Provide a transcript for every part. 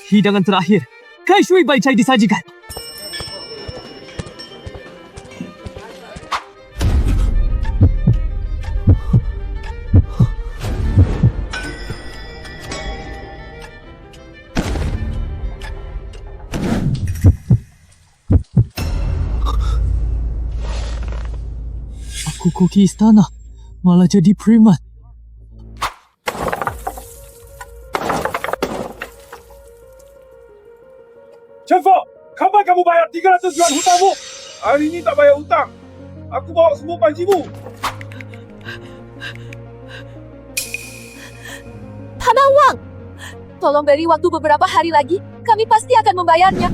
Hidangan terakhir. Kai Shui Bai Cai disajikan. Aku koki istana, malah jadi primat. Cenfo, kapan kamu bayar 300 yuan hutangmu? Hari ini tak bayar hutang. Aku bawa semua panjimu. Paman Wang, tolong beri waktu beberapa hari lagi. Kami pasti akan membayarnya.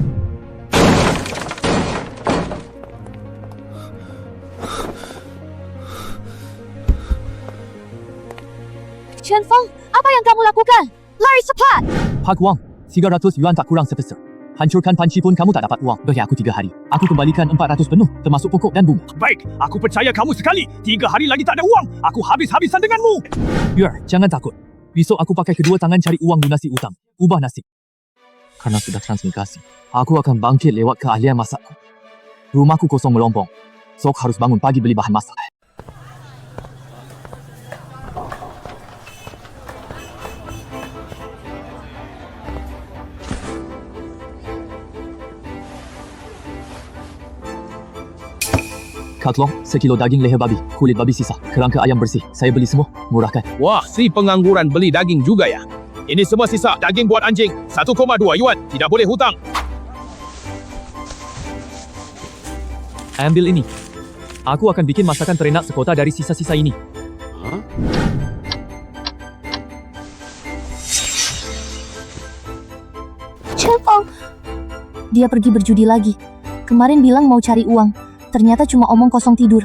Chen Feng, apa yang kamu lakukan? Lari cepat! Pak Wang, 300 yuan tak kurang sepeser. Hancurkan panci pun kamu tak dapat uang. Beri aku 3 hari. Aku kembalikan 400 penuh, termasuk pokok dan bunga. Baik, aku percaya kamu sekali. 3 hari lagi tak ada uang. Aku habis-habisan denganmu. Yur, jangan takut. Besok aku pakai kedua tangan cari uang lunasi utang. Ubah nasib. Karena sudah transmigrasi, aku akan bangkit lewat keahlian masakku. Rumahku kosong melompong. Sok harus bangun pagi beli bahan masak. Katlong, sekilo daging leher babi, kulit babi sisa, kerangka ayam bersih. Saya beli semua, murah kan? Wah, si pengangguran beli daging juga ya. Ini semua sisa daging buat anjing. 1,2 yuan. Tidak boleh hutang. Ambil ini. Aku akan bikin masakan terenak sekota dari sisa-sisa ini. Chen Feng, dia pergi berjudi lagi. Kemarin bilang mau cari uang. Ternyata cuma omong kosong tidur.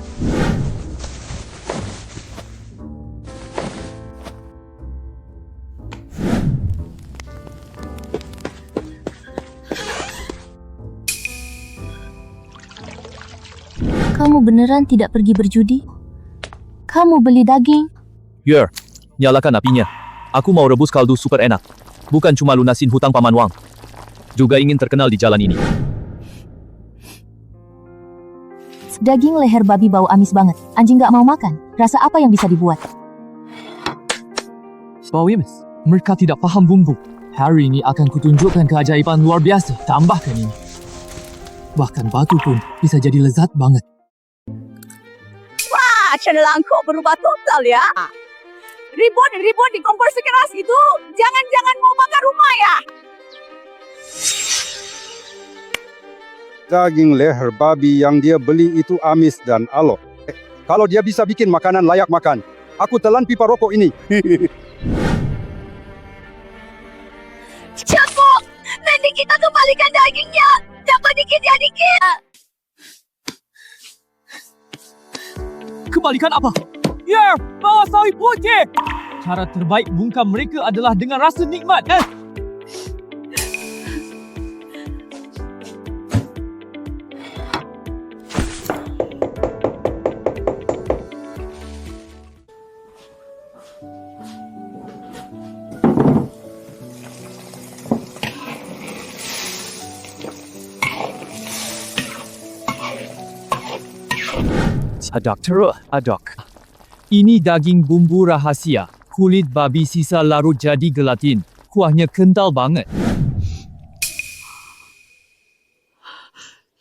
Kamu beneran tidak pergi berjudi? Kamu beli daging? Yur, nyalakan apinya. Aku mau rebus kaldu super enak. Bukan cuma lunasin hutang Paman Wang. Juga ingin terkenal di jalan ini. Daging leher babi bau amis banget. Anjing gak mau makan. Rasa apa yang bisa dibuat? Bau amis. Mereka tidak paham bumbu. Hari ini akan kutunjukkan keajaiban luar biasa. Tambahkan ini. Bahkan batu pun bisa jadi lezat banget. Wah, Chen Lang kok berubah total ya. Ribut di kompor sekeras itu. Jangan-jangan mau bakar rumah ya. Daging leher babi yang dia beli itu amis dan alot. Kalau dia bisa bikin makanan layak makan, aku telan pipa rokok ini. Capo, nanti kita kembalikan dagingnya. Dapat dikit ya dikit. Kembalikan apa? Ya, bawa sahib putih. Cara terbaik bungkam mereka adalah dengan rasa nikmat. Adok. Ini daging bumbu rahasia. Kulit babi sisa larut jadi gelatin. Kuahnya kental banget.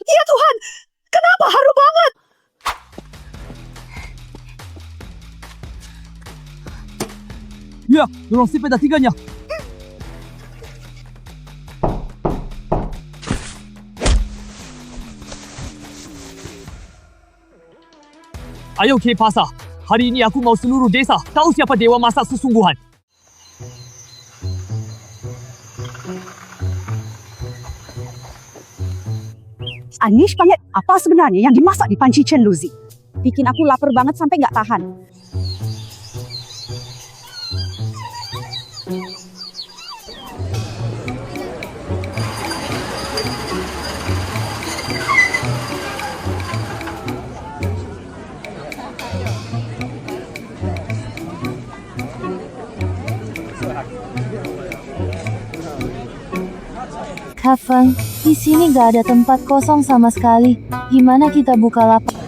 Ya Tuhan, kenapa harum banget? Ya, dorong sepeda tiganya. Ayo ke pasar. Hari ini aku mau seluruh desa tahu siapa dewa masak sesungguhan. Anish banget. Apa sebenarnya yang dimasak di panci Chen Luzi? Bikin aku lapar banget sampai nggak tahan. Kak Feng, di sini gak ada tempat kosong sama sekali. Gimana kita buka lapak?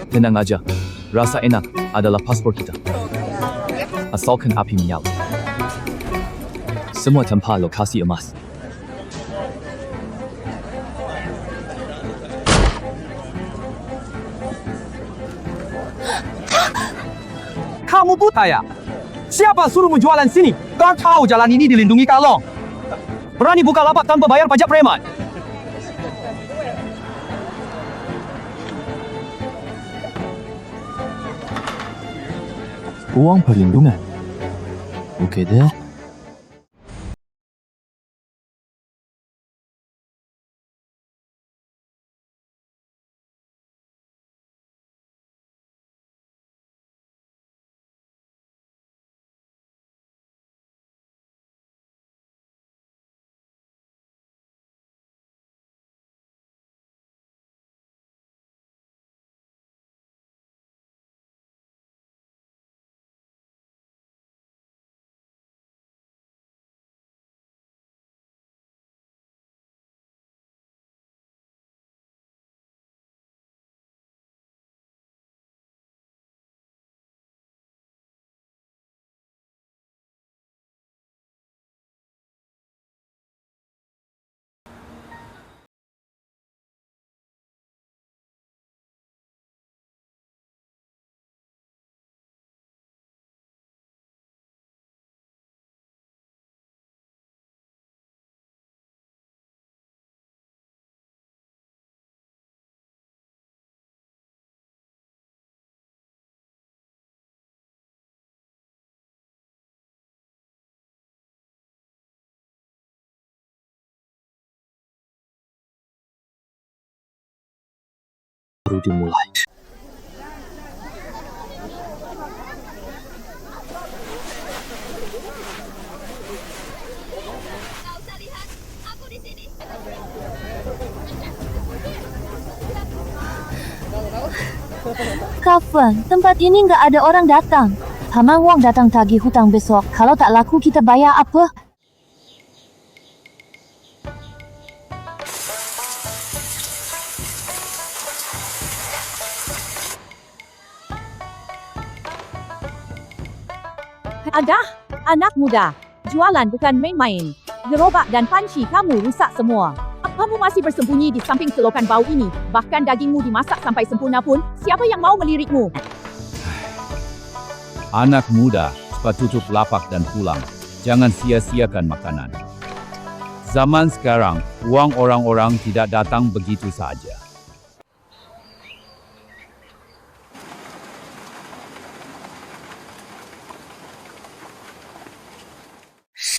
Tenang aja, rasa enak adalah paspor kita. Asalkan api menyala. Semua tempat lokasi emas. Kamu buta ya? Siapa suruhmu jualan sini? Kau tahu jalan ini dilindungi kalong. Berani buka lapak tanpa bayar pajak preman. Uang perlindungan. Oke deh. Baru dimulai. Kak Feng, tempat ini nggak ada orang datang. Paman Wong datang tagih hutang besok. Kalau tak laku kita bayar apa? Ada, anak muda. Jualan bukan main-main. Gerobak dan panci kamu rusak semua. Kamu masih bersembunyi di samping selokan bau ini. Bahkan dagingmu dimasak sampai sempurna pun, siapa yang mau melirikmu? Anak muda, cepat tutup lapak dan pulang. Jangan sia-siakan makanan. Zaman sekarang, uang orang-orang tidak datang begitu saja.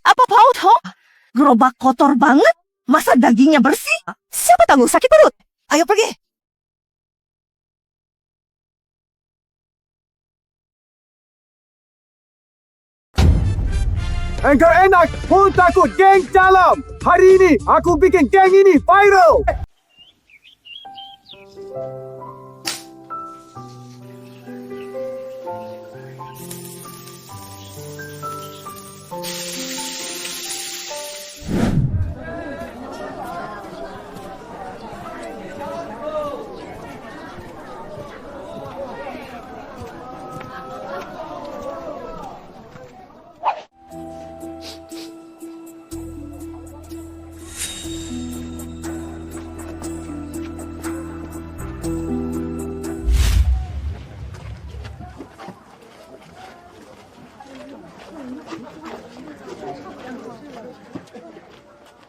Apa Pau toh? Gerobak kotor banget? Masa dagingnya bersih? Siapa tanggung sakit perut? Ayo pergi. Engkau enak pun takut geng dalam. Hari ini aku bikin geng ini viral.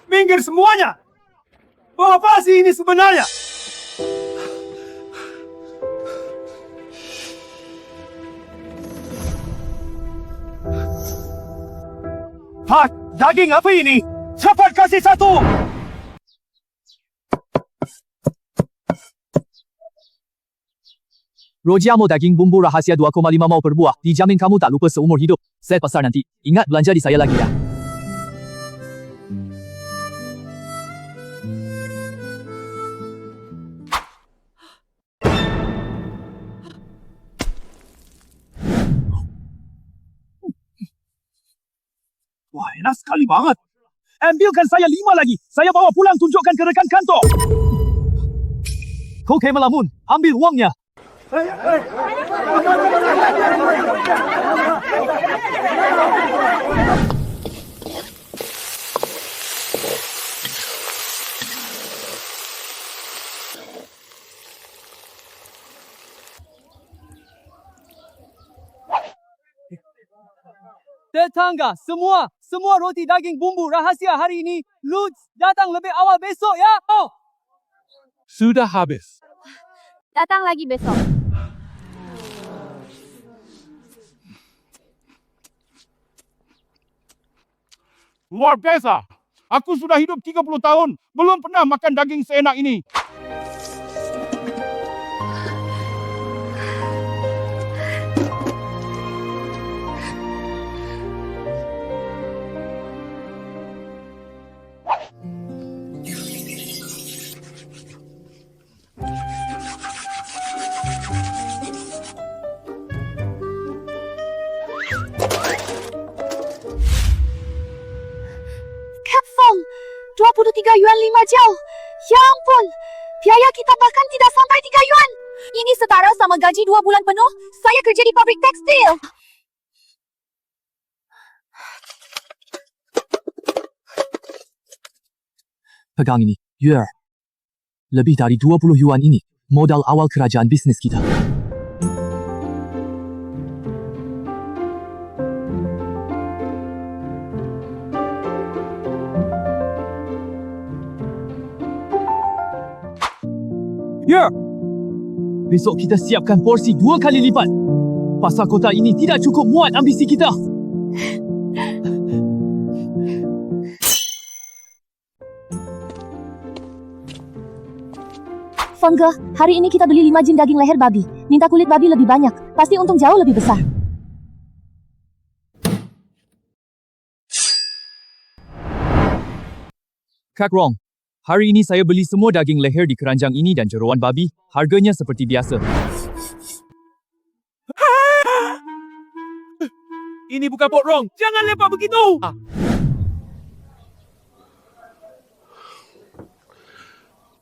Minggir semuanya! Apa sih ini sebenarnya? Pak, daging apa ini? Cepat kasih satu! Rojamo daging bumbu rahasia 2,5 mau per buah. Dijamin kamu tak lupa seumur hidup. Set pasar nanti. Ingat belanja di saya lagi ya. Wah, enak. Panas sekali banget. Ambilkan saya 5 lagi. Saya bawa pulang tunjukkan ke rekan kantor. Kau kayak melamun. Ambil uangnya. Tetangga, semua roti daging bumbu rahasia hari ini, Lutz datang lebih awal besok ya. Oh. Sudah habis. Datang lagi besok. Luar biasa. Aku sudah hidup 30 tahun. Belum pernah makan daging seenak ini. Kapfong, 23 yuan 5 jauh. Ya ampun, biaya kita bahkan tidak sampai 3 yuan. Ini setara sama gaji 2 bulan penuh. Saya kerja di pabrik tekstil. Pegang ini, Yuer. Lebih dari 20 yuan ini, modal awal kerajaan bisnis kita. Ya, Besok kita siapkan porsi 2 kali lipat. Pasar kota ini tidak cukup muat ambisi kita. Fengge, hari ini kita beli 5 jin daging leher babi. Minta kulit babi lebih banyak. Pasti untung jauh lebih besar. Kak Rong, hari ini saya beli semua daging leher di keranjang ini dan jeroan babi. Harganya seperti biasa. ini bukan pot rong. Jangan lempar begitu.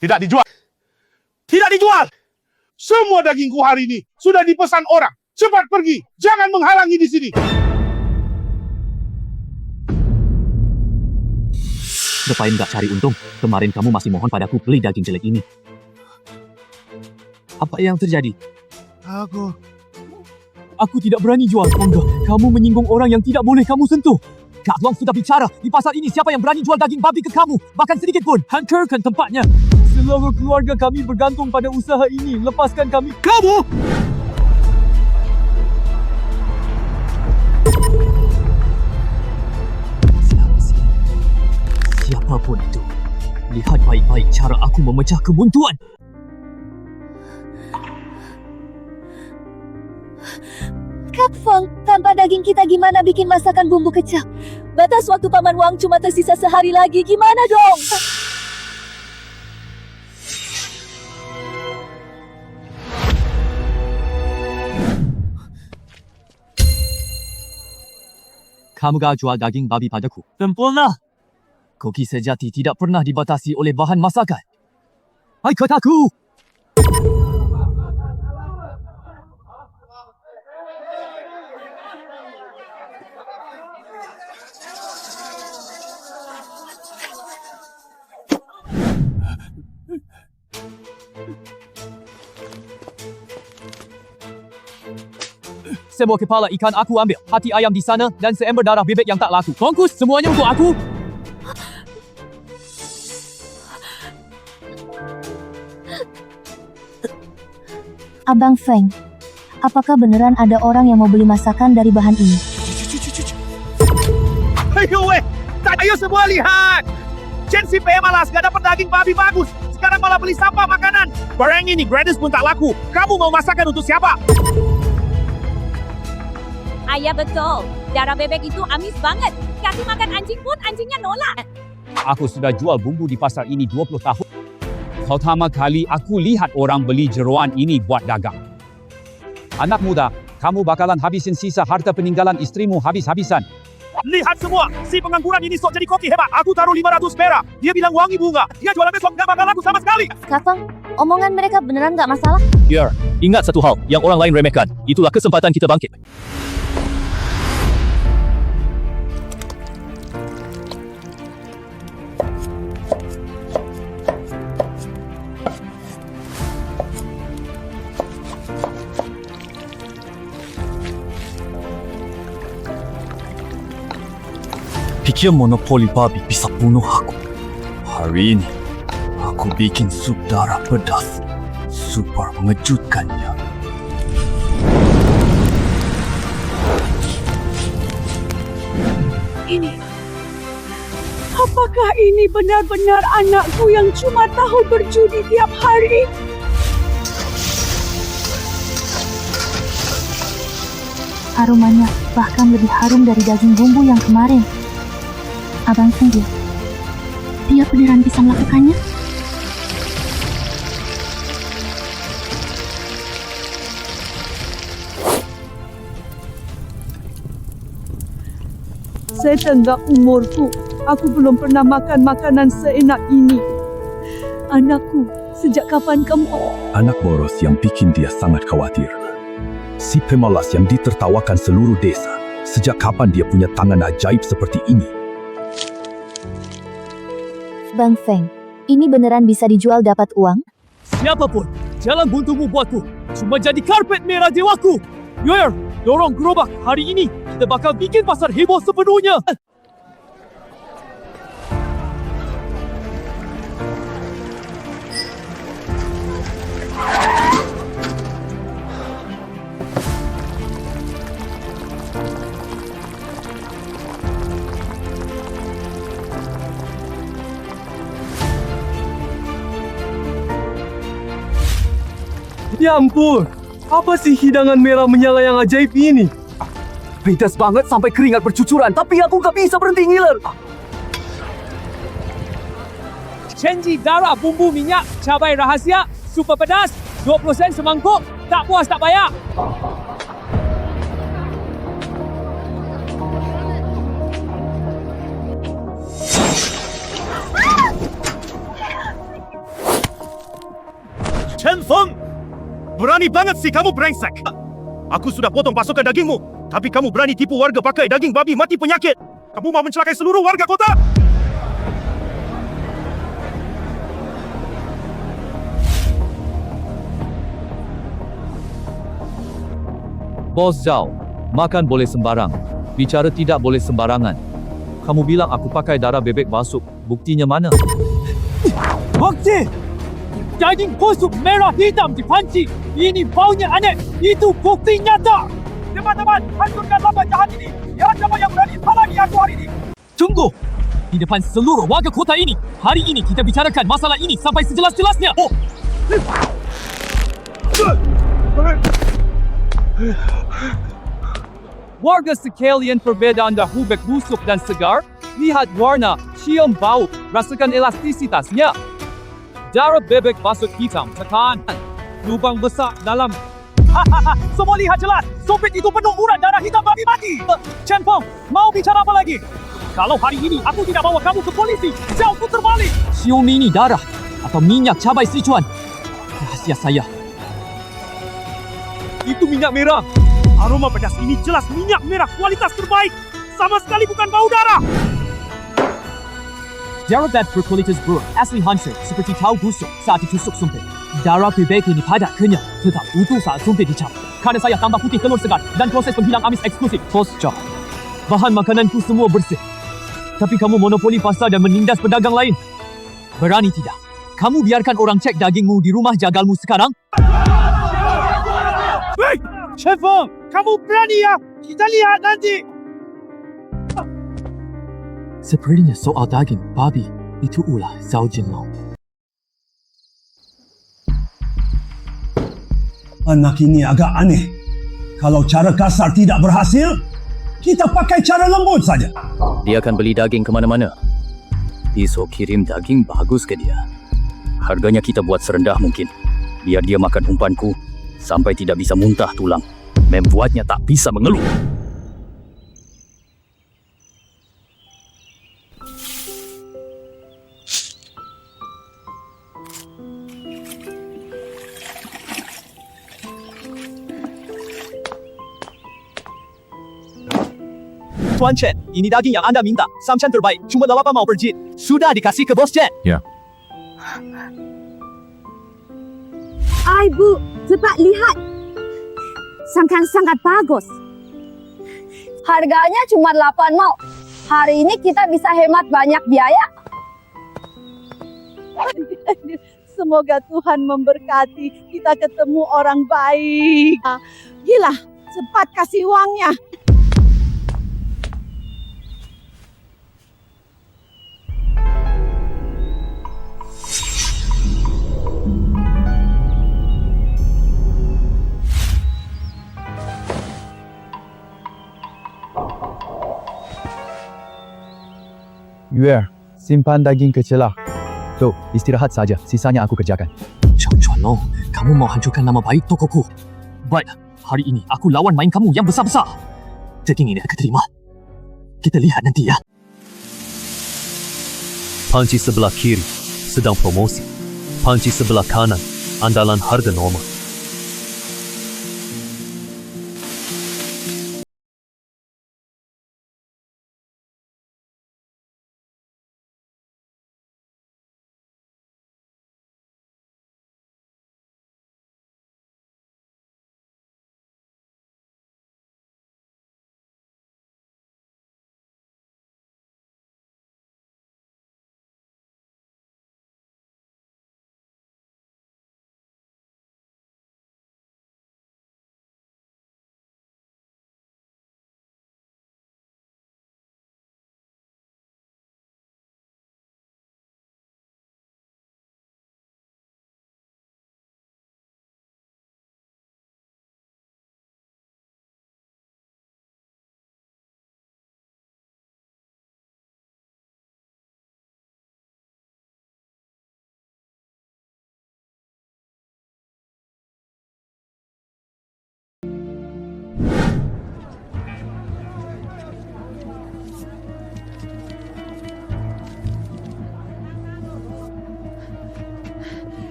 Tidak dijual. Tidak dijual. Semua dagingku hari ini sudah dipesan orang. Cepat pergi. Jangan menghalangi di sini. Ngapain gak cari untung? Kemarin kamu masih mohon padaku beli daging jelek ini. Apa yang terjadi? Aku tidak berani jual, Fengge. Kamu menyinggung orang yang tidak boleh kamu sentuh. Kak Long sudah bicara. Di pasar ini siapa yang berani jual daging babi ke kamu? Bahkan sedikit pun. Hancurkan tempatnya. Seluruh keluarga kami bergantung pada usaha ini. Lepaskan kami. Kamu! Siapapun itu, lihat baik-baik cara aku memecah kebuntuan. Kapfong, tanpa daging kita gimana bikin masakan bumbu kecap? Batas waktu Paman Wang cuma tersisa sehari lagi. Gimana dong? Kamu gak jual daging babi padaku. Sempurna! Koki sejati tidak pernah dibatasi oleh bahan masakan. Hai kataku! Semua kepala ikan aku ambil, hati ayam di sana dan seember darah bebek yang tak laku. Bungkus semuanya untuk aku. Abang Feng, apakah beneran ada orang yang mau beli masakan dari bahan ini? Ayo weh, ayo semua lihat. Chen si malas gak dapat daging babi bagus. Sekarang malah beli sampah makanan. Barang ini gratis pun tak laku. Kamu mau masakan untuk siapa? Ayah betul. Darah bebek itu amis banget. Kasih makan anjing pun anjingnya nolak. Aku sudah jual bumbu di pasar ini 20 tahun. Pertama kali aku lihat orang beli jeroan ini buat dagang. Anak muda, kamu bakalan habisin sisa harta peninggalan istrimu habis-habisan. Lihat semua, si pengangguran ini sok jadi koki hebat. Aku taruh 500 perak. Dia bilang wangi bunga. Dia jualan besok nggak bakal laku sama sekali. Kakang, omongan mereka beneran nggak masalah? Biar, ingat satu hal yang orang lain remehkan. Itulah kesempatan kita bangkit. Pikir monopoli babi bisa bunuh aku. Hari ini, aku bikin sup darah pedas. Super mengejutkannya. Apakah ini benar-benar anakku yang cuma tahu berjudi tiap hari? Aromanya bahkan lebih harum dari daging bumbu yang kemarin. Abang sendiri, dia beneran bisa melakukannya? Setenggak umurku, aku belum pernah makan makanan seenak ini. Anakku, sejak kapan kamu... Anak boros yang bikin dia sangat khawatir. Si pemalas yang ditertawakan seluruh desa. Sejak kapan dia punya tangan ajaib seperti ini? Bang Feng, ini beneran bisa dijual dapat uang? Siapapun, jalan buntumu buatku. Cuma jadi karpet merah dewaku. Yoyer, dorong gerobak. Hari ini, kita bakal bikin pasar heboh sepenuhnya. Ya ampun, apa sih hidangan merah menyala yang ajaib ini? Pedas banget sampai keringat bercucuran, tapi aku gak bisa berhenti ngiler. Chenji darah bumbu minyak, cabai rahasia, super pedas, 20 sen semangkuk, tak puas tak bayar. Chen Feng! Berani banget sih kamu brengsek! Aku sudah potong pasokan dagingmu, tapi kamu berani tipu warga pakai daging babi mati penyakit. Kamu mau mencelakai seluruh warga kota? Bos Zhao, makan boleh sembarang. Bicara tidak boleh sembarangan. Kamu bilang aku pakai darah bebek basuk. Buktinya mana? Bukti! Daging busuk merah hitam dipanci. Ini baunya aneh. Itu bukti nyata. Teman-teman, hancurkan lapan jahat ini. Siapa yang berani halangi aku hari ini? Tunggu. Di depan seluruh warga kota ini. Hari ini kita bicarakan masalah ini sampai sejelas-jelasnya. Oh. Warga sekalian, perbedaan dahulu bebek busuk dan segar. Lihat warna, cium bau, rasakan elastisitasnya. Darah bebek basuk hitam, tekan. Lubang besar dalam. Hahaha, semua lihat jelas. Sopit itu penuh urat darah hitam babi mati. Chen Feng, mau bicara apa lagi? Kalau hari ini aku tidak bawa kamu ke polisi, Zhao putar balik. Cium ini darah atau minyak cabai Sichuan? Rahasia saya. Itu minyak merah. Aroma pedas ini jelas minyak merah kualitas terbaik. Sama sekali bukan bau darah. Darah bebek berkualitas buruk, asli hancur, seperti tahu busuk saat ditusuk sumpit. Darah bebek ini padat, kenyal, tetap utuh saat sumpit dicap. Karena saya tambah putih telur segar dan proses penghilang amis eksklusif. Bos Zhao, bahan makananku semua bersih. Tapi kamu monopoli pasar dan menindas pedagang lain. Berani tidak? Kamu biarkan orang cek dagingmu di rumah jagalmu sekarang? Hei, Chen Feng, kamu berani ya? Kita lihat nanti. Sepertinya soal daging babi itu ulah Zhao Jinlong. Anak ini agak aneh. Kalau cara kasar tidak berhasil, kita pakai cara lembut saja. Dia akan beli daging kemana-mana. Besok kirim daging bagus ke dia. Harganya kita buat serendah mungkin. Biar dia makan umpanku sampai tidak bisa muntah tulang. Membuatnya tak bisa mengeluh. Tuan Chen, ini daging yang anda minta. Sam Chen terbaik, cuma 8 mau per jit. Sudah dikasih ke Bos Chen. Ai Bu, cepat lihat. Sangat-sangat bagus. Harganya cuma 8 mau. Hari ini kita bisa hemat banyak biaya. Semoga Tuhan memberkati. Kita ketemu orang baik. Gila, cepat kasih uangnya. Yue, simpan daging kecil lah. Tuh, istirahat saja. Sisanya aku kerjakan. Chuan Long, kamu mau hancurkan nama baik tokoku. Baiklah, hari ini aku lawan main kamu yang besar-besar. Daging ini aku terima. Kita lihat nanti ya. Panci sebelah kiri sedang promosi. Panci sebelah kanan andalan harga normal.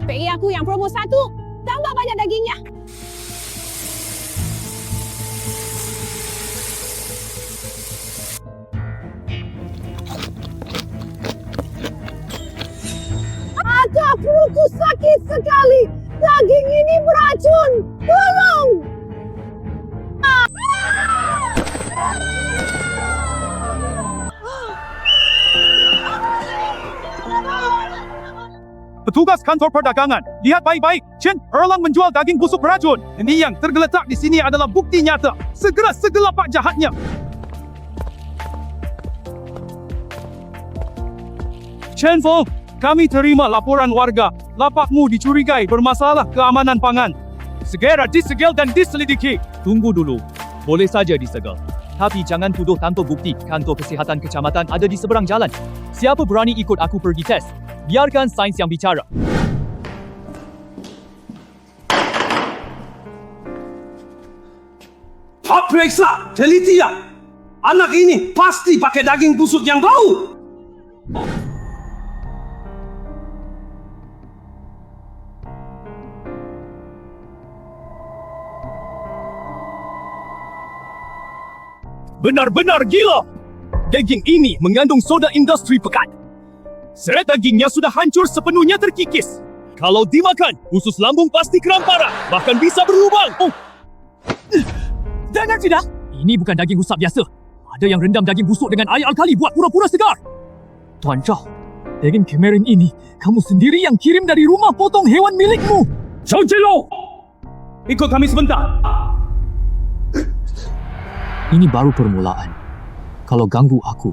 PI aku yang promo 1. Tambah banyak dagingnya. Ada perutku sakit sekali. Daging ini beracun. Tolong. Petugas kantor perdagangan, lihat baik-baik. Chen Erlang menjual daging busuk beracun. Ini yang tergeletak di sini adalah bukti nyata. Segera segelapak jahatnya. Chen Feng, kami terima laporan warga. Lapakmu dicurigai bermasalah keamanan pangan. Segera disegel dan diselidiki. Tunggu dulu. Boleh saja disegel. Tapi jangan tuduh tanpa bukti. Kantor kesihatan kecamatan ada di seberang jalan. Siapa berani ikut aku pergi tes? Biarkan sains yang bicara. Pak periksa, teliti ya. Anak ini pasti pakai daging busuk yang bau. Benar-benar gila. Daging ini mengandung soda industri pekat. Seret dagingnya sudah hancur sepenuhnya terkikis. Kalau dimakan, usus lambung pasti kram parah. Bahkan bisa berlubang. Oh. Dengar tidak? Ini bukan daging rusak biasa. Ada yang rendam daging busuk dengan air alkali buat pura-pura segar. Tuan Zhao, daging kemarin ini kamu sendiri yang kirim dari rumah potong hewan milikmu. Zhao Jielo, ikut kami sebentar. Ini baru permulaan. Kalau ganggu aku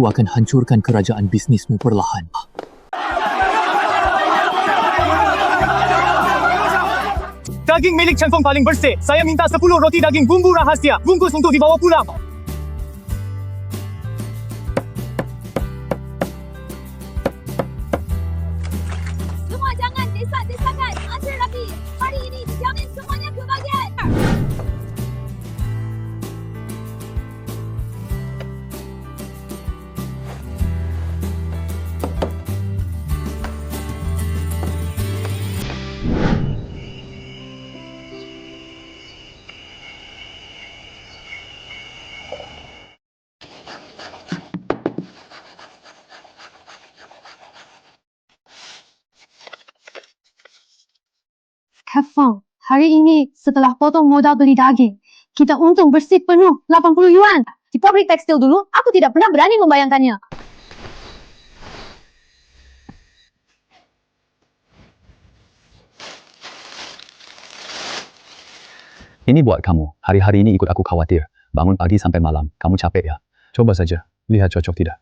akan hancurkan kerajaan bisnismu perlahan. Daging milik Chen Feng paling bersih. Saya minta 10 roti daging bumbu rahasia. Bungkus untuk dibawa pulang. Semua jangan desak-desakan. Atur rapi. Hari ini dijamin semuanya kebahagiaan. Hari ini, setelah potong modal beli daging, kita untung bersih penuh 80 yuan. Di pabrik tekstil dulu, aku tidak pernah berani membayangkannya. Ini buat kamu. Hari-hari ini ikut aku khawatir. Bangun pagi sampai malam. Kamu capek ya? Coba saja. Lihat cocok tidak.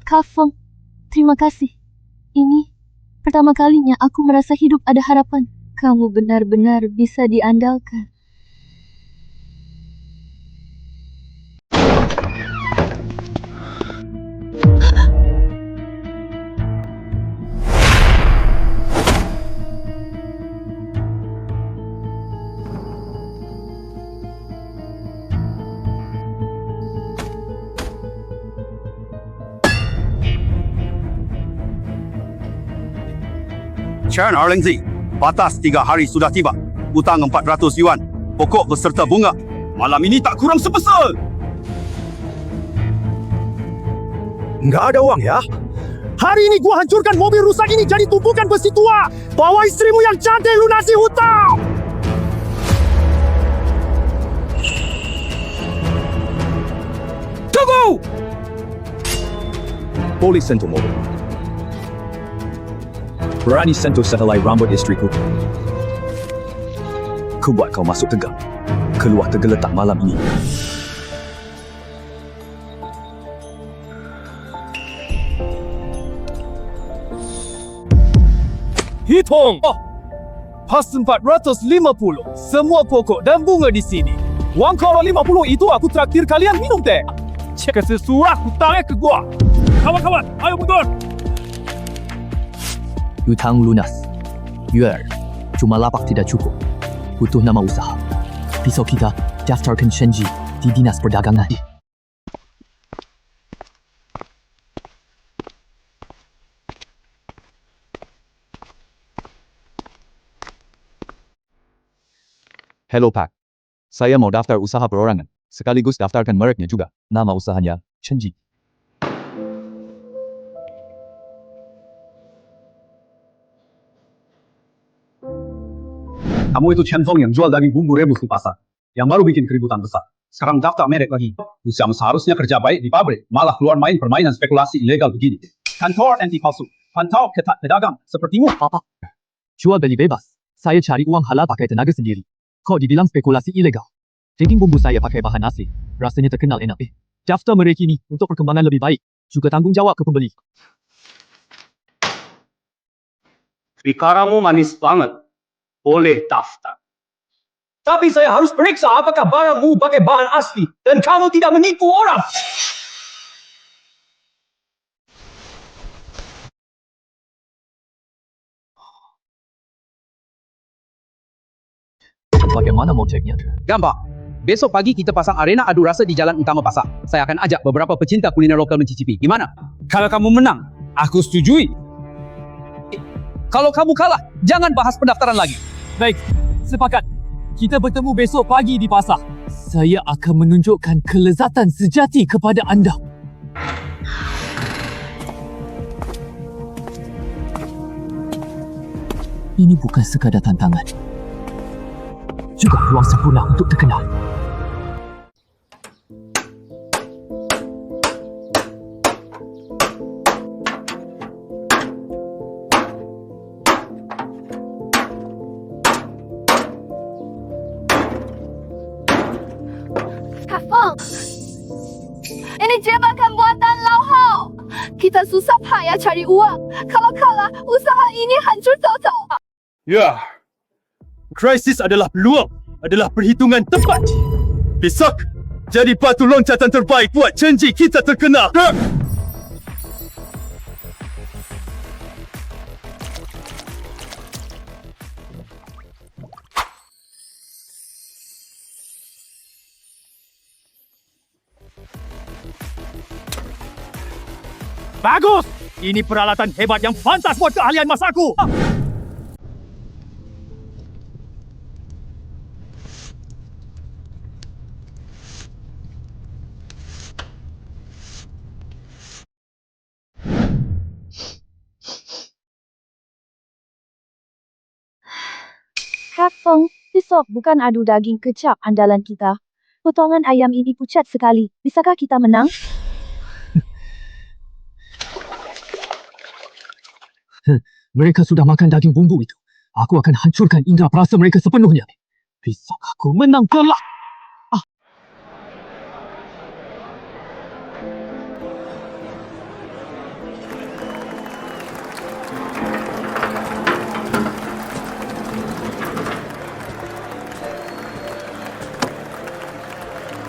Kak Feng, terima kasih. Ini pertama kalinya aku merasa hidup ada harapan. Kamu benar-benar bisa diandalkan. Chan Arlingzi, batas 3 hari sudah tiba. Hutang 400 yuan. Pokok beserta bunga. Malam ini tak kurang sebesar. Nggak ada uang ya? Hari ini gua hancurkan mobil rusak ini jadi tumpukan besi tua. Bawa istrimu yang cantik lunasi hutang. Tunggu! Polis sentuh mobil. Berani sentuh sehelai rambut istriku. Ku buat kau masuk tegang. Keluar tergeletak malam ini. Hitung! Oh, pas 450. Semua pokok dan bunga di sini. Wang kalau 50 itu aku traktir kalian minum teh. Cek sesurat hutangnya ke gua. Kawan-kawan, ayo mundur. Hutang lunas. Yuer, cuma lapak tidak cukup. Butuh nama usaha. Besok kita daftarkan Shenji di Dinas Perdagangan. Hello Pak. Saya mau daftar usaha perorangan. Sekaligus daftarkan mereknya juga. Nama usahanya Shenji. Kamu itu Chen Feng yang jual daging bumbu rebus di pasar. Yang baru bikin keributan besar. Sekarang daftar merek lagi. Usiamu seharusnya kerja baik di pabrik. Malah keluar main permainan spekulasi ilegal begini. Kantor anti palsu. Pantau ketat pedagang sepertimu. Papa, jual beli bebas. Saya cari uang halal pakai tenaga sendiri. Kok dibilang spekulasi ilegal? Daging bumbu saya pakai bahan asli. Rasanya terkenal enak. Daftar merek ini untuk perkembangan lebih baik. Juga tanggung jawab ke pembeli. Bikaramu manis banget. Boleh daftar. Tapi saya harus periksa apakah barangmu pakai bahan asli dan kamu tidak menipu orang. Bagaimana mau ceknya? Gampang. Besok pagi kita pasang arena adu rasa di jalan utama pasar. Saya akan ajak beberapa pecinta kuliner lokal mencicipi. Gimana? Kalau kamu menang, aku setujui. Kalau kamu kalah, jangan bahas pendaftaran lagi. Baik, sepakat. Kita bertemu besok pagi di pasar. Saya akan menunjukkan kelezatan sejati kepada anda. Ini bukan sekadar tantangan. Juga ruang sempurna untuk terkenal. Kak Feng, ini jebakan buatan Lau Hao. Kita susah payah cari uang. Kalau kalah, usaha ini hancur total. Ya, krisis adalah peluang, adalah perhitungan tepat. Besok, jadi batu loncatan terbaik buat janji kita terkenal. Bagus! Ini peralatan hebat yang pantas buat keahlian masakku. Kak Feng, besok bukan adu daging kecap andalan kita. Potongan ayam ini pucat sekali. Bisakah kita menang? Mereka sudah makan daging bumbu itu. Aku akan hancurkan indera perasa mereka sepenuhnya. Besok aku menang kelak.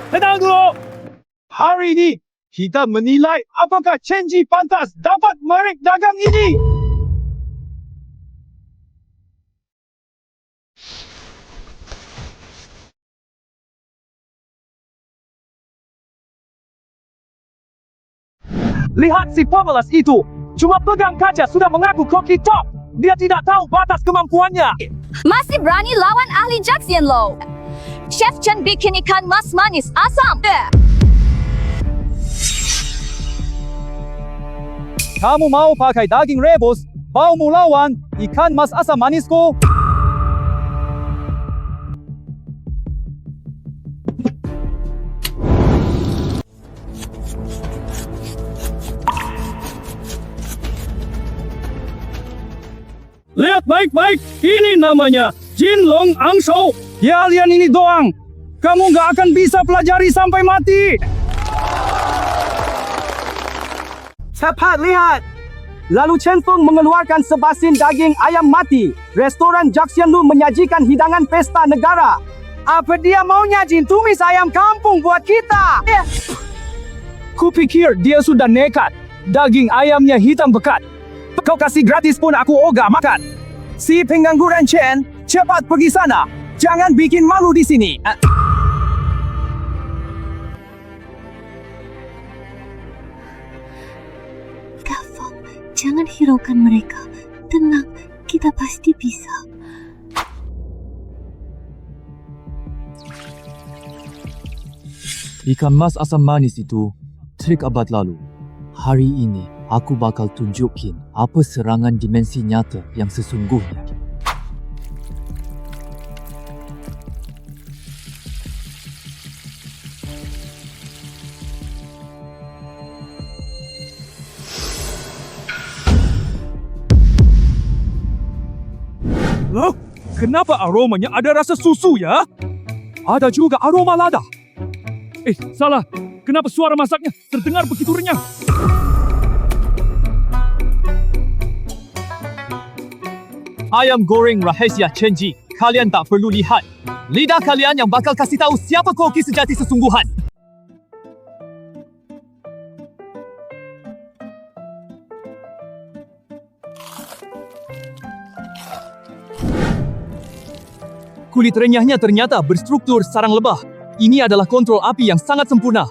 Tenang dulu. Hari ini, kita menilai apakah Chenji pantas dapat merek dagang ini. Lihat si pemalas itu. Cuma pegang kaca sudah mengaku koki top. Dia tidak tahu batas kemampuannya. Masih berani lawan ahli Jaxian lo. Chef Chen bikin ikan mas manis asam. Kamu mau pakai daging rebus, mau melawan ikan mas asam manisku? Lihat baik-baik, ini namanya Jin Long Ang Shou. Ya, kalian ini doang. Kamu nggak akan bisa pelajari sampai mati. Cepat lihat. Lalu Chen Feng mengeluarkan sebasin daging ayam mati. Restoran Jaxian Lu menyajikan hidangan pesta negara. Apa dia mau nyajin tumis ayam kampung buat kita? Kupikir dia sudah nekat. Daging ayamnya hitam pekat. Kau kasih gratis pun aku ogah makan. Si pengangguran Chen, cepat pergi sana. Jangan bikin malu di sini. Kak Feng, jangan hiraukan mereka. Tenang, kita pasti bisa. Ikan mas asam manis itu trik abad lalu. Hari ini aku bakal tunjukin apa serangan dimensi nyata yang sesungguhnya. Loh, kenapa aromanya ada rasa susu ya? Ada juga aroma lada. Salah. Kenapa suara masaknya terdengar begitu renyah? Ayam goreng rahasia Chenji. Kalian tak perlu lihat. Lidah kalian yang bakal kasih tahu siapa koki sejati sesungguhan. Kulit renyahnya ternyata berstruktur sarang lebah. Ini adalah kontrol api yang sangat sempurna.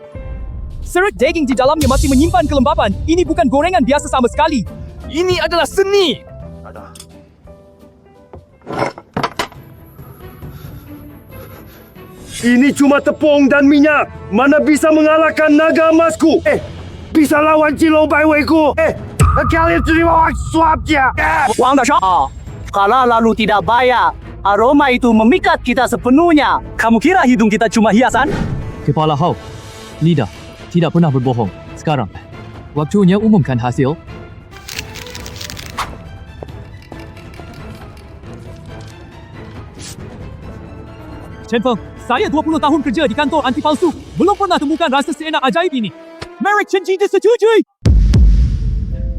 Serat daging di dalamnya masih menyimpan kelembapan. Ini bukan gorengan biasa sama sekali. Ini adalah seni. Ini cuma tepung dan minyak. Mana bisa mengalahkan naga emasku? Bisa lawan Cilo Baiweiku? Kalian terima suapnya. Wang Dashao, kalau lalu tidak bayar, aroma itu memikat kita sepenuhnya. Kamu kira hidung kita cuma hiasan? Kepala Hao, lidah, tidak pernah berbohong. Sekarang, waktunya umumkan hasil. Chen Feng, saya 20 tahun kerja di kantor anti palsu. Belum pernah temukan rasa seenak ajaib ini. Merek Chenji disetujui.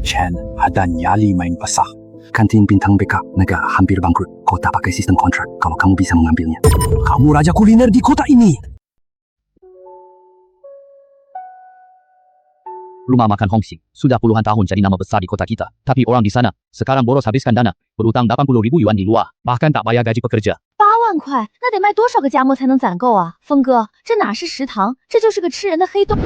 Chen, ada nyali main basah. Kantin bintang BK, negara hampir bangkrut. Kota pakai sistem kontrak kalau kamu bisa mengambilnya. Kamu raja kuliner di kota ini. Rumah makan Hongxing sudah puluhan tahun jadi nama besar di kota kita. Tapi orang di sana sekarang boros habiskan dana, berutang 80.000 yuan di luar, bahkan tak bayar gaji pekerja. 8万块，那得卖多少个夹馍才能攒够啊？峰哥，这哪是食堂，这就是个吃人的黑洞。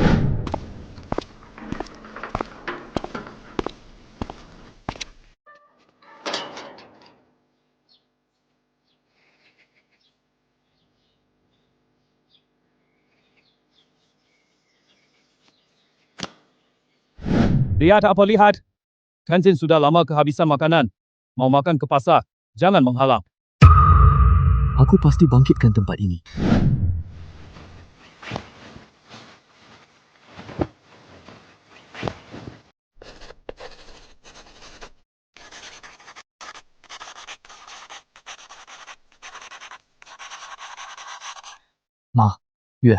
Lihat apa lihat? Kantin sudah lama kehabisan makanan. Mau makan ke pasar, jangan menghalang. Aku pasti bangkitkan tempat ini. Ma, Yue,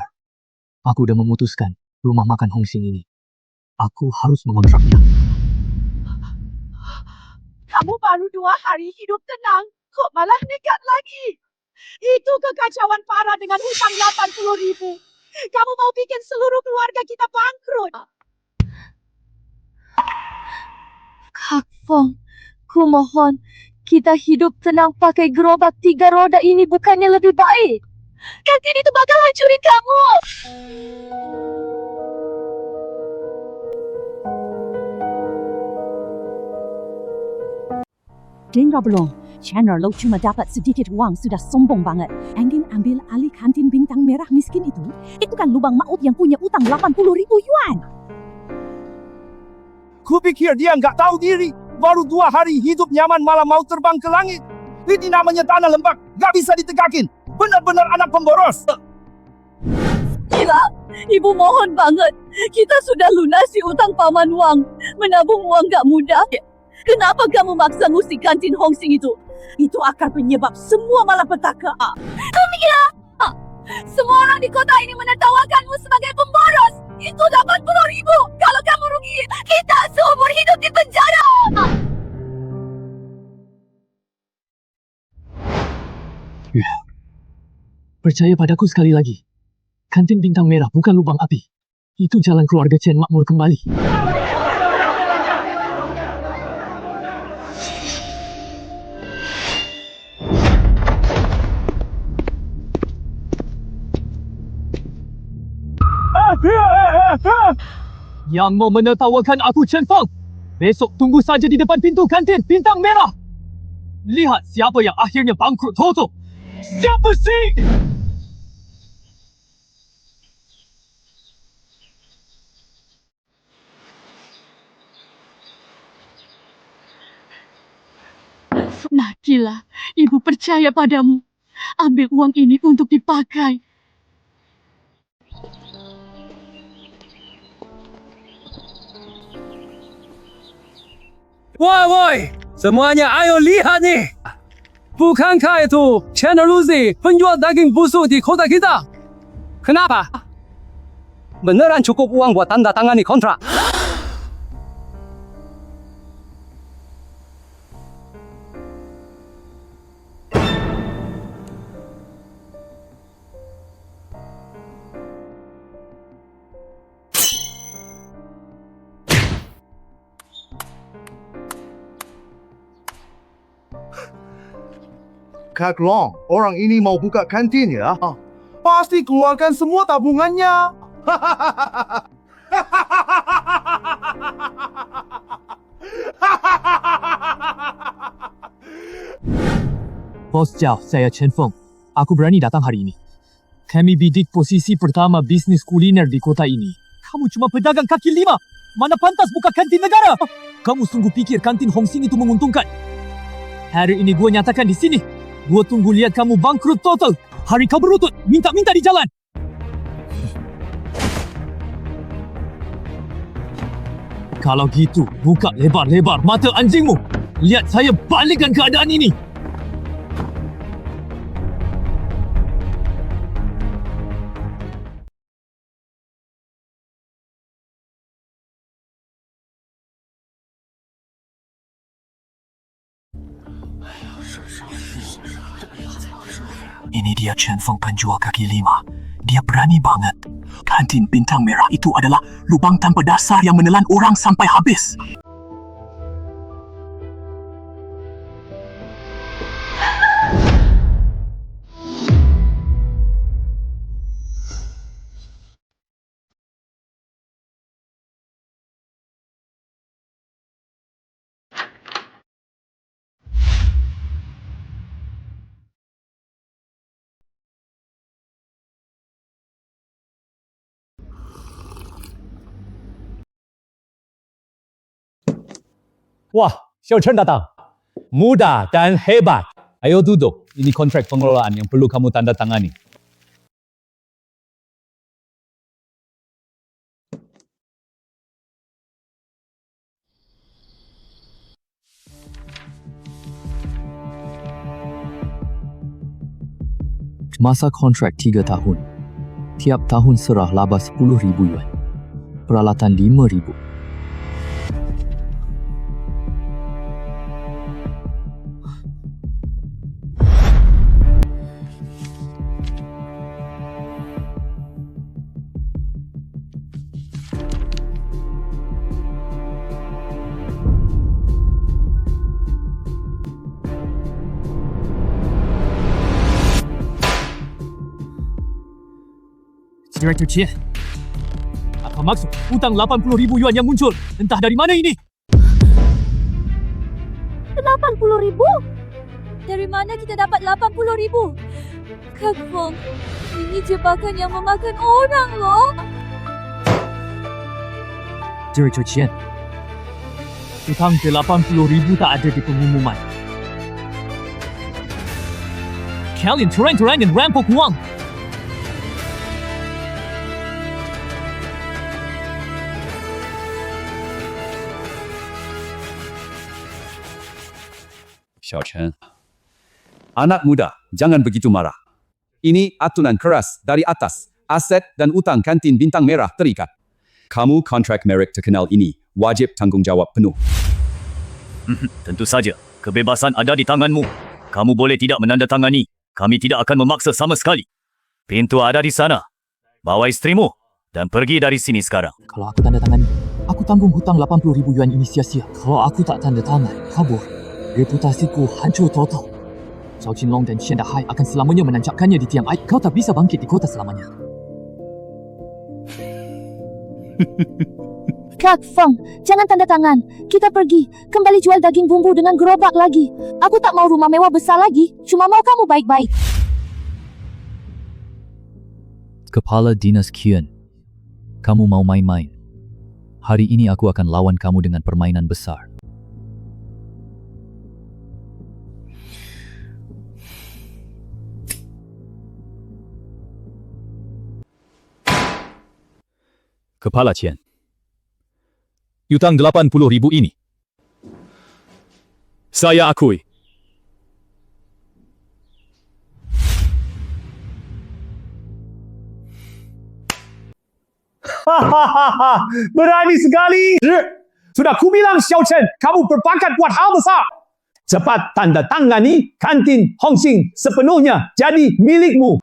aku dah memutuskan rumah makan Hong Xing ini. Aku harus mengontraknya. Kamu baru 2 hari hidup tenang, kok malah nekat lagi? Itu kekacauan parah dengan hutang 80,000. Kamu mau bikin seluruh keluarga kita bangkrut. Kak Fong, ku mohon, kita hidup tenang pakai gerobak 3 roda ini bukannya lebih baik? Kantin itu bakal hancurin kamu. Dengar belum? Chandler lo cuma dapat sedikit uang sudah sombong banget. Angin ambil alih kantin bintang merah miskin itu. Itu kan lubang maut yang punya utang 80,000 yuan. Kupikir dia nggak tahu diri. Baru 2 hari hidup nyaman malah mau terbang ke langit. Ini namanya tanah lembab. Nggak bisa ditegakin. Benar-benar anak pemboros. Gila, Ibu mohon banget. Kita sudah lunasi utang Paman Wang. Menabung uang gak mudah. Kenapa kamu maksa ngusik kantin Hong Xing itu? Itu akar penyebab semua malapetaka. Kamila! Semua orang di kota ini menertawakanmu sebagai pemboros. Itu 80,000. Kalau kamu rugi, kita seumur hidup di penjara. Yue, percaya padaku sekali lagi. Kantin bintang merah bukan lubang api. Itu jalan keluarga Chen makmur kembali. Yang mau menertawakan aku Chen Feng, besok tunggu saja di depan pintu kantin bintang merah. Lihat siapa yang akhirnya bangkrut total. Siapa sih? Nakila, Ibu percaya padamu. Ambil uang ini untuk dipakai. Woi, semuanya ayo lihat nih. Bukankah itu Channel Lucy penjual daging busuk di kota kita? Kenapa? Beneran cukup uang buat tanda tangani kontrak? Kak Long, orang ini mau buka kantin ya? Pasti keluarkan semua tabungannya. Bos Zhao, saya Chen Feng. Aku berani datang hari ini. Kami bidik posisi pertama bisnis kuliner di kota ini. Kamu cuma pedagang kaki 5. Mana pantas buka kantin negara? Kamu sungguh pikir kantin Hong Xing itu menguntungkan? Hari ini gua nyatakan di sini. Gua tunggu lihat kamu bangkrut total. Hari kau berlutut, minta-minta di jalan. Kalau gitu, buka lebar-lebar mata anjingmu. Lihat saya balikkan keadaan ini. Ini dia Chen Feng penjual kaki 5. Dia berani banget. Kantin bintang merah itu adalah lubang tanpa dasar yang menelan orang sampai habis. Wah, Xiao Chen datang. Muda dan hebat. Ayo duduk, ini kontrak pengelolaan yang perlu kamu tanda tangani. Masa kontrak 3 tahun. Tiap tahun serah laba 10,000 yuan. Peralatan 5,000. Direktur Chen, apa maksud hutang 80,000 yuan yang muncul? Entah dari mana ini? 80,000? Dari mana kita dapat 80,000? Kak Fong, ini jebakan yang memakan orang loh. Direktur Chen, hutang ke 80,000 tak ada di pengumuman. Kalian terang-terangan rampok wang. Xiao Chen. Anak muda, jangan begitu marah. Ini aturan keras dari atas. Aset dan utang kantin Bintang Merah terikat. Kamu kontrak merek terkenal ini wajib tanggungjawab penuh. Tentu saja, kebebasan ada di tanganmu. Kamu boleh tidak menandatangani. Kami tidak akan memaksa sama sekali. Pintu ada di sana. Bawa istrimu dan pergi dari sini sekarang. Kalau aku tanda tangani, aku tanggung hutang 80,000 yuan ini sia-sia. Kalau aku tak tanda tangan, kabur. Reputasiku hancur total. Zhao Qinlong dan Xian Dahai akan selamanya menancapkannya di tiang air. Kau tak bisa bangkit di kota selamanya. Kak Fong, jangan tanda tangan. Kita pergi. Kembali jual daging bumbu dengan gerobak lagi. Aku tak mau rumah mewah besar lagi. Cuma mau kamu baik-baik. Kepala Dinas Qian, kamu mau main-main? Hari ini aku akan lawan kamu dengan permainan besar. Kepala Qian, hutang 80,000 ini saya akui. Berani sekali. Sudah kubilang Xiao Chen, kamu berbakat buat hal besar. Cepat tanda tangani kantin Hongxing sepenuhnya jadi milikmu.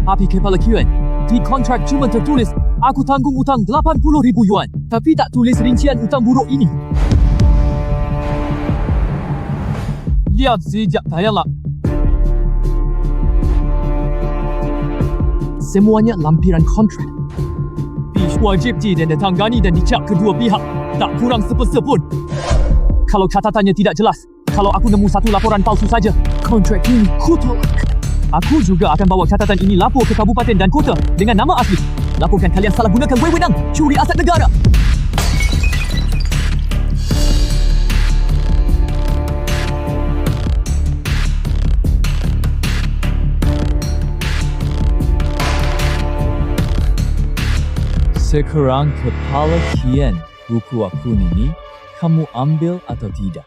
Tapi Kepala Qian, di kontrak cuma tertulis aku tanggung utang 80,000 yuan. Tapi tak tulis rincian utang buruk ini. Lihat sejak tayanglah. Semuanya lampiran kontrak. Wajib ditandatangani dan dicap kedua pihak. Tak kurang sepesa pun. Kalau catatannya tidak jelas, kalau aku nemu satu laporan palsu saja, kontrak ini ku tolak. Aku juga akan bawa catatan ini lapor ke kabupaten dan kota dengan nama asli. Laporkan kalian salah gunakan wewenang curi aset negara. Sekarang Kepala Qian, buku aku ini kamu ambil atau tidak?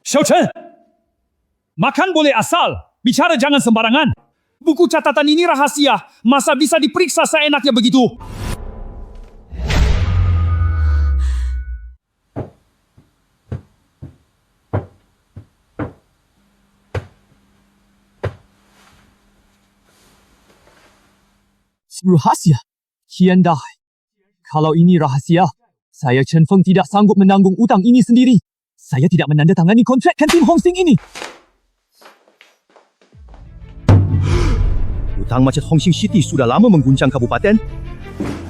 Xiao Chen, makan boleh asal, bicara jangan sembarangan. Buku catatan ini rahasia, masa bisa diperiksa seenaknya begitu? Rahasia? Qian Dahai. Kalau ini rahasia, saya Chen Feng tidak sanggup menanggung utang ini sendiri. Saya tidak menandatangani kontrak kantin Hongxing ini. Hutang macet Hongxing City sudah lama mengguncang kabupaten.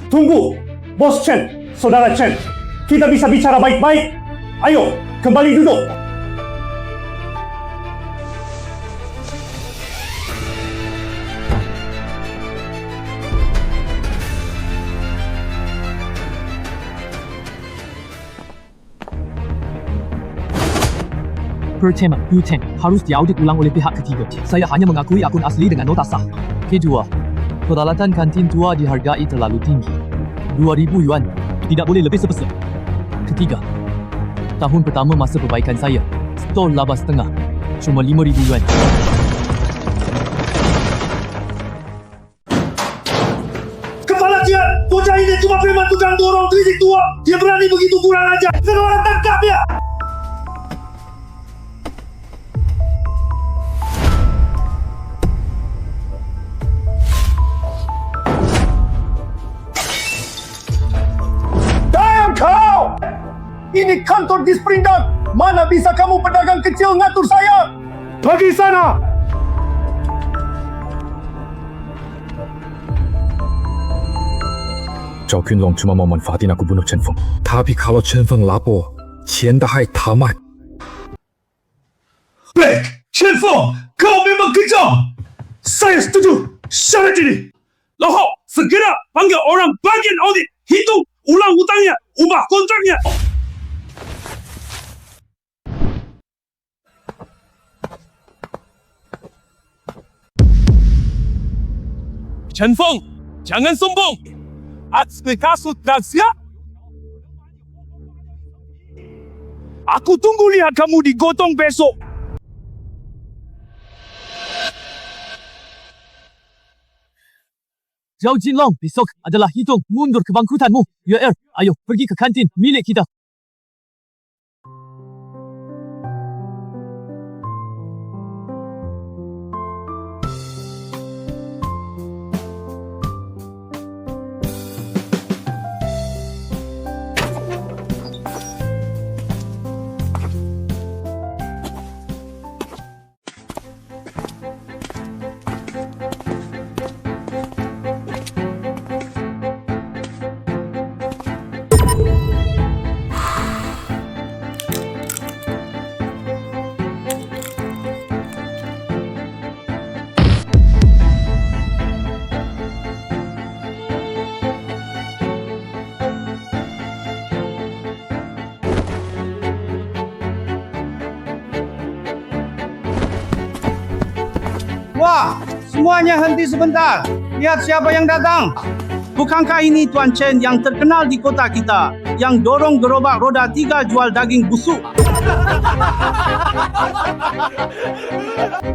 Tunggu, Bos Chen, Saudara Chen. Kita bisa bicara baik-baik. Ayo, kembali duduk. Pertama, hutang harus diaudit ulang oleh pihak ketiga. Saya hanya mengakui akun asli dengan nota sah. Kedua, peralatan kantin tua dihargai terlalu tinggi. 2,000 yuan, tidak boleh lebih sepeser. Ketiga, tahun pertama masa perbaikan saya, stor laba setengah, cuma 5,000 yuan. Kepala dia, bocah ini cuma preman tukang dorong kritik tua. Dia berani begitu kurang ajar. Sekarang tangkap dia. Kau! Ini kantor Disperindak. Mana bisa kamu pedagang kecil ngatur saya? Pergi sana! Zhao Kunlong cuma mau manfaatin aku bunuh Chen Feng. Tapi kalau Chen Feng lapor, Qian Dahai tamat. Baik, Chen Feng, kau memang kejam. Saya setuju. Syarat ini. Lohok, segera panggil orang bagian audit. Hitung ulang hutangnya, ubah kontraknya. Chen Feng, jangan sombong. Atas kasus dan siap. Aku tunggu lihat kamu digotong besok. Zhao Jinlong, besok adalah hitung mundur kebangkrutanmu. Yuer, ayo pergi ke kantin milik kita. Wah, semuanya henti sebentar. Lihat siapa yang datang. Bukankah ini Tuan Chen yang terkenal di kota kita, yang dorong gerobak roda 3 jual daging busuk?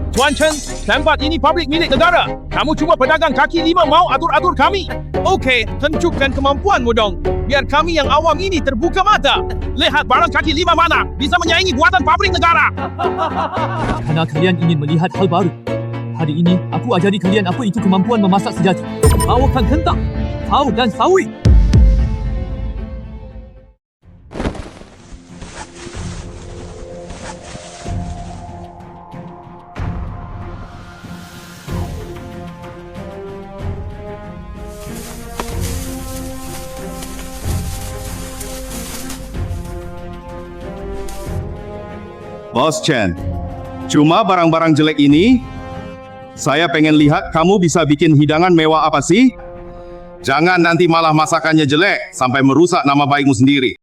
Tuan Chen, tempat ini pabrik milik negara. Kamu cuma pedagang kaki lima mau atur-atur kami. Okey, tunjukkan kemampuanmu dong. Biar kami yang awam ini terbuka mata. Lihat barang kaki lima mana bisa menyaingi buatan pabrik negara. Karena kalian ingin melihat hal baru. Hari ini, aku ajari kalian apa itu kemampuan memasak sejati. Bawakan kentang, tahu dan sawi. Bos Chen, cuma barang-barang jelek ini, saya pengen lihat kamu bisa bikin hidangan mewah apa sih? Jangan nanti malah masakannya jelek sampai merusak nama baikmu sendiri.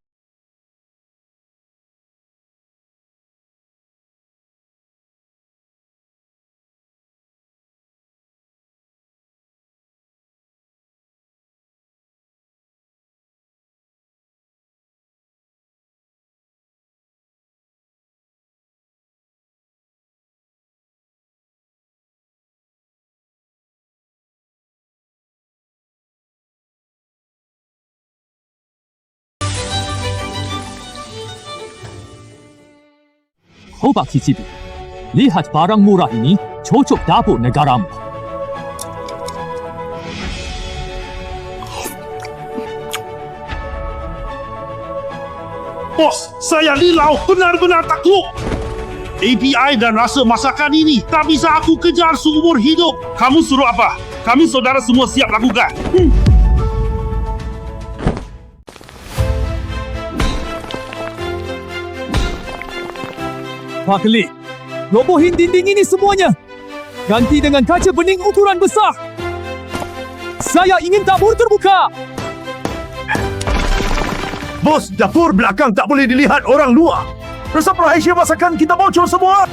Coba cicipi. Lihat barang murah ini cocok dapur negaramu. Bos, saya Lilau benar-benar takluk. API dan rasa masakan ini tak bisa aku kejar seumur hidup. Kamu suruh apa? Kami saudara semua siap lakukan. Pak Lee, robohin dinding ini semuanya. Ganti dengan kaca bening ukuran besar. Saya ingin dapur terbuka. Bos, dapur belakang tak boleh dilihat orang luar. Resep rahasia masakan kita bocor semua.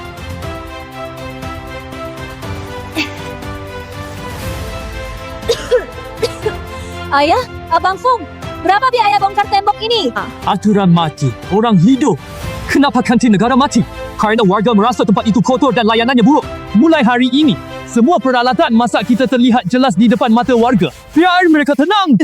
Ayah, Abang Fung, berapa biaya bongkar tembok ini? Aturan mati, orang hidup. Kenapa kantin negara mati? Karena warga merasa tempat itu kotor dan layanannya buruk. Mulai hari ini, semua peralatan masak kita terlihat jelas di depan mata warga. Biar mereka tenang.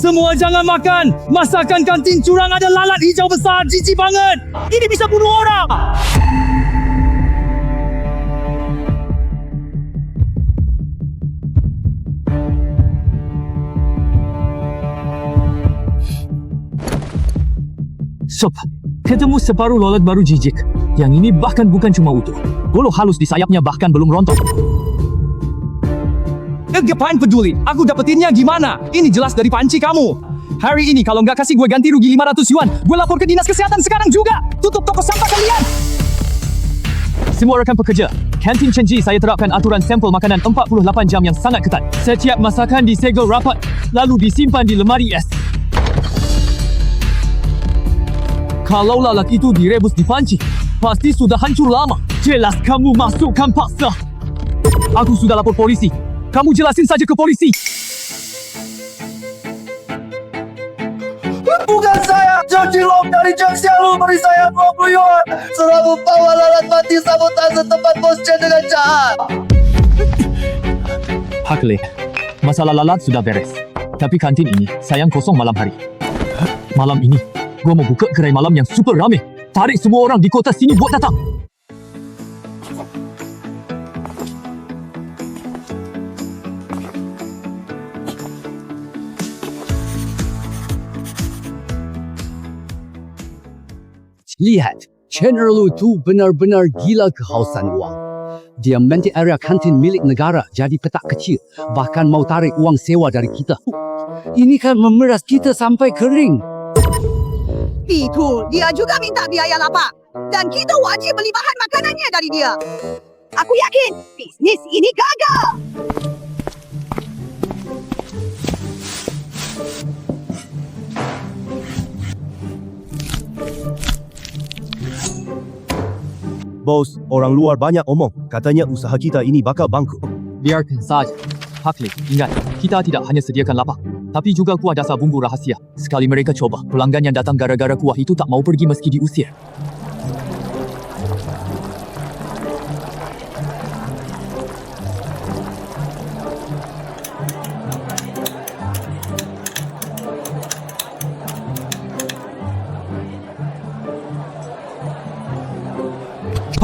Semua jangan makan. Masakan kantin curang ada lalat hijau besar. Jijik banget. Ini bisa bunuh orang. Sob, ketemu separuh lalat baru jijik. Yang ini bahkan bukan cuma utuh. Bolo halus di sayapnya bahkan belum rontok. Ngapain peduli? Aku dapetinnya gimana? Ini jelas dari panci kamu. Hari ini kalau nggak kasih gue ganti rugi 500 yuan, gue lapor ke dinas kesehatan sekarang juga. Tutup toko sampah kalian. Semua rekan pekerja, kantin Chenji saya terapkan aturan sampel makanan 48 jam yang sangat ketat. Setiap masakan disegel rapat, lalu disimpan di lemari es. Kalau lalat itu direbus di panci, pasti sudah hancur lama. Jelas kamu masukkan paksa. Aku sudah lapor polisi. Kamu jelasin saja ke polisi. Bukan saya, Jang Jilong dari Jang Xiaolu beri saya 20 yuan. Serang bawa lalat mati sabotase tempat bos Chen dengan jahat. Pak Lee, masalah lalat sudah beres. Tapi kantin ini sayang kosong malam hari. Malam ini, gua mau buka gerai malam yang super rame. Tarik semua orang di kota sini buat datang. Lihat, Chen Erlu tu benar-benar gila kehausan uang. Dia menti area kantin milik negara jadi petak kecil, bahkan mau tarik uang sewa dari kita. Ini kan memeras kita sampai kering. Itu, dia juga minta biaya lapak. Dan kita wajib beli bahan makanannya dari dia. Aku yakin, bisnis ini gagal. Bos, orang luar banyak omong. Katanya usaha kita ini bakal bangkrut. Biarkan saja. Pak Lee, ingat, kita tidak hanya sediakan lapak, tapi juga kuah dasar bumbu rahasia. Sekali mereka coba, pelanggan yang datang gara-gara kuah itu tak mau pergi meski diusir.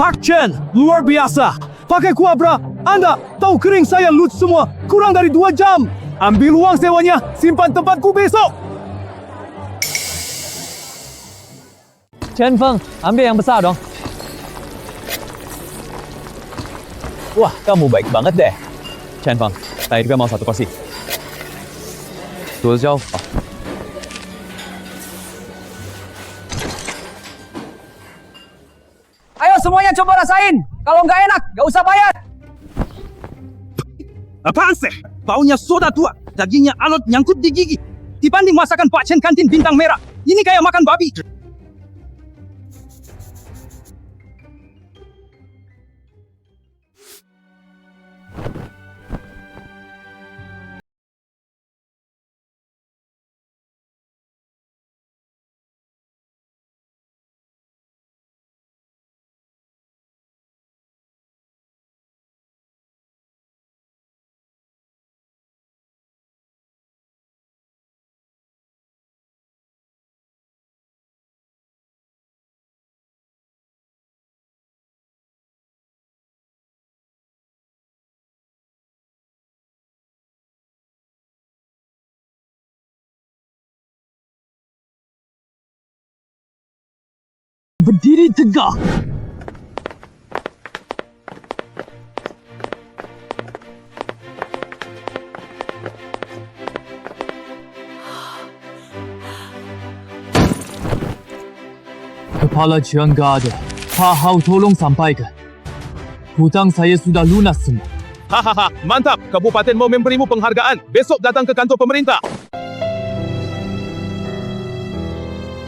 Park Chen, luar biasa. Pakai kuah bra. Anda tahu kering saya loot semua. Kurang dari 2 jam. Ambil uang sewanya, simpan tempatku besok. Chen Feng, ambil yang besar dong. Wah, kamu baik banget deh. Chen Feng, saya juga mau 1 porsi. 多交啊。semuanya coba rasain. Kalau nggak enak, nggak usah bayar. Apaan sih? Baunya soda tua, dagingnya alot nyangkut di gigi. Dibanding masakan Pak Chen kantin bintang merah, ini kayak makan babi. Berdiri tegak. Kepala Ciangga ada. Pak Hao tolong sampaikan. Hutang saya sudah lunas semua. Hahaha, mantap. Kabupaten mau memberimu penghargaan. Besok datang ke kantor pemerintah.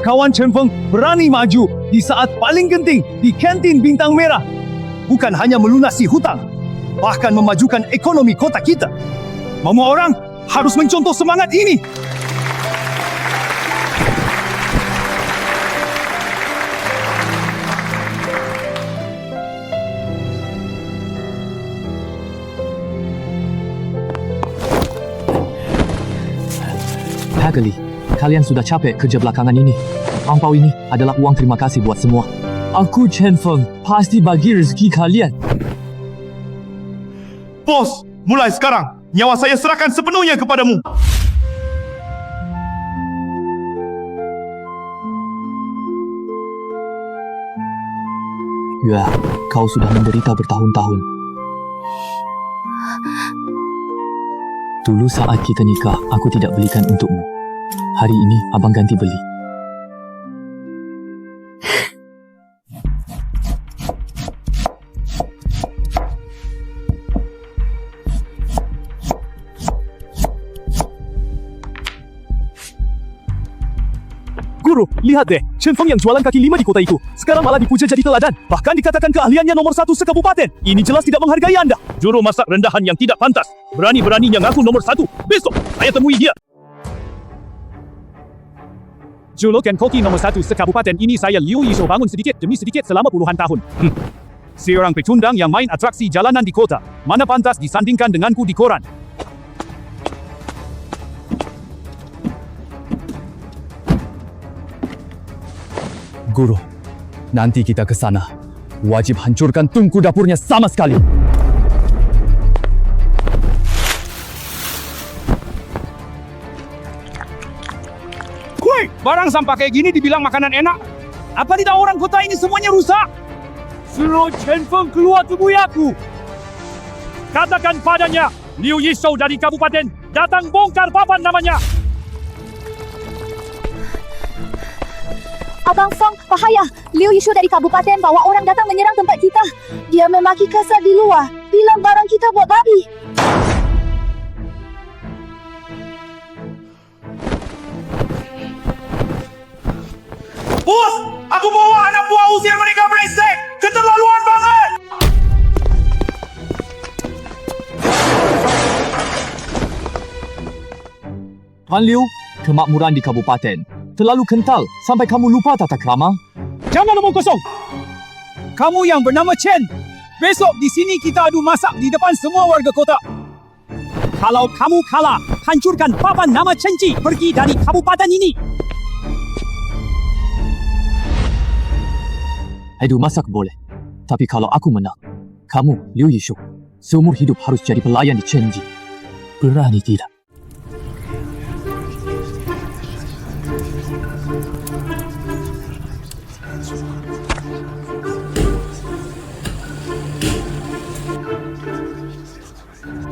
Kawan Chen Feng berani maju di saat paling genting di kantin bintang merah. Bukan hanya melunasi hutang, bahkan memajukan ekonomi kota kita. Semua orang harus mencontoh semangat ini. Pagli, kalian sudah capek kerja belakangan ini. Angpau ini adalah uang terima kasih buat semua. Aku Chen Feng pasti bagi rezeki kalian. Bos, mulai sekarang, nyawa saya serahkan sepenuhnya kepadamu. Ya, kau sudah menderita bertahun-tahun. Dulu saat kita nikah, aku tidak belikan untukmu. Hari ini, abang ganti beli. Guru, lihat deh. Chen Feng yang jualan kaki lima di kota itu, sekarang malah dipuja jadi teladan. Bahkan dikatakan keahliannya nomor 1 sekabupaten. Ini jelas tidak menghargai Anda. Juru masak rendahan yang tidak pantas. Berani-beraninya ngaku nomor 1. Besok, saya temui dia. Julukan koki nomor 1 sekabupaten ini saya Liu Yishou bangun sedikit demi sedikit selama puluhan tahun. Seorang pecundang yang main atraksi jalanan di kota. Mana pantas disandingkan denganku di koran. Guru, nanti kita ke sana. Wajib hancurkan tungku dapurnya sama sekali. Woi, barang sampah kayak gini dibilang makanan enak. Apa tidak orang kota ini semuanya rusak? Suruh Chen Feng keluar temui aku. Katakan padanya, Liu Yishou dari kabupaten datang bongkar papan namanya. Abang Feng, bahaya. Liu Yishou dari kabupaten bawa orang datang menyerang tempat kita. Dia memaki kasar di luar. Bilang barang kita buat babi. Bos, aku bawa anak buah usir mereka brengsek. Keterlaluan banget. Tuan Liu, kemakmuran di kabupaten terlalu kental sampai kamu lupa tata krama. Jangan omong kosong. Kamu yang bernama Chen. Besok di sini kita adu masak di depan semua warga kota. Kalau kamu kalah, hancurkan papan nama Chen Ji. Pergi dari kabupaten ini. Adu masak boleh. Tapi kalau aku menang, kamu, Liu Yishou, seumur hidup harus jadi pelayan di Chen Ji. Berani tidak?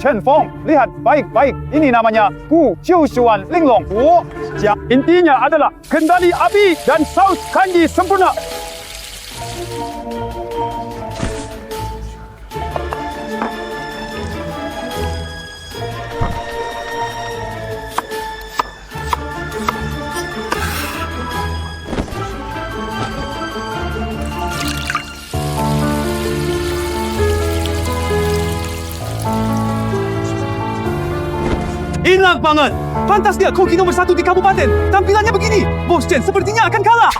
Chen Feng, lihat baik-baik. Ini namanya Gu Jiushuan Linglong Wu. Intinya adalah kendali api dan saus kanji sempurna. Enak banget. Pantas dia koki nomor 1 di kabupaten. Tampilannya begini. Bos Chen sepertinya akan kalah.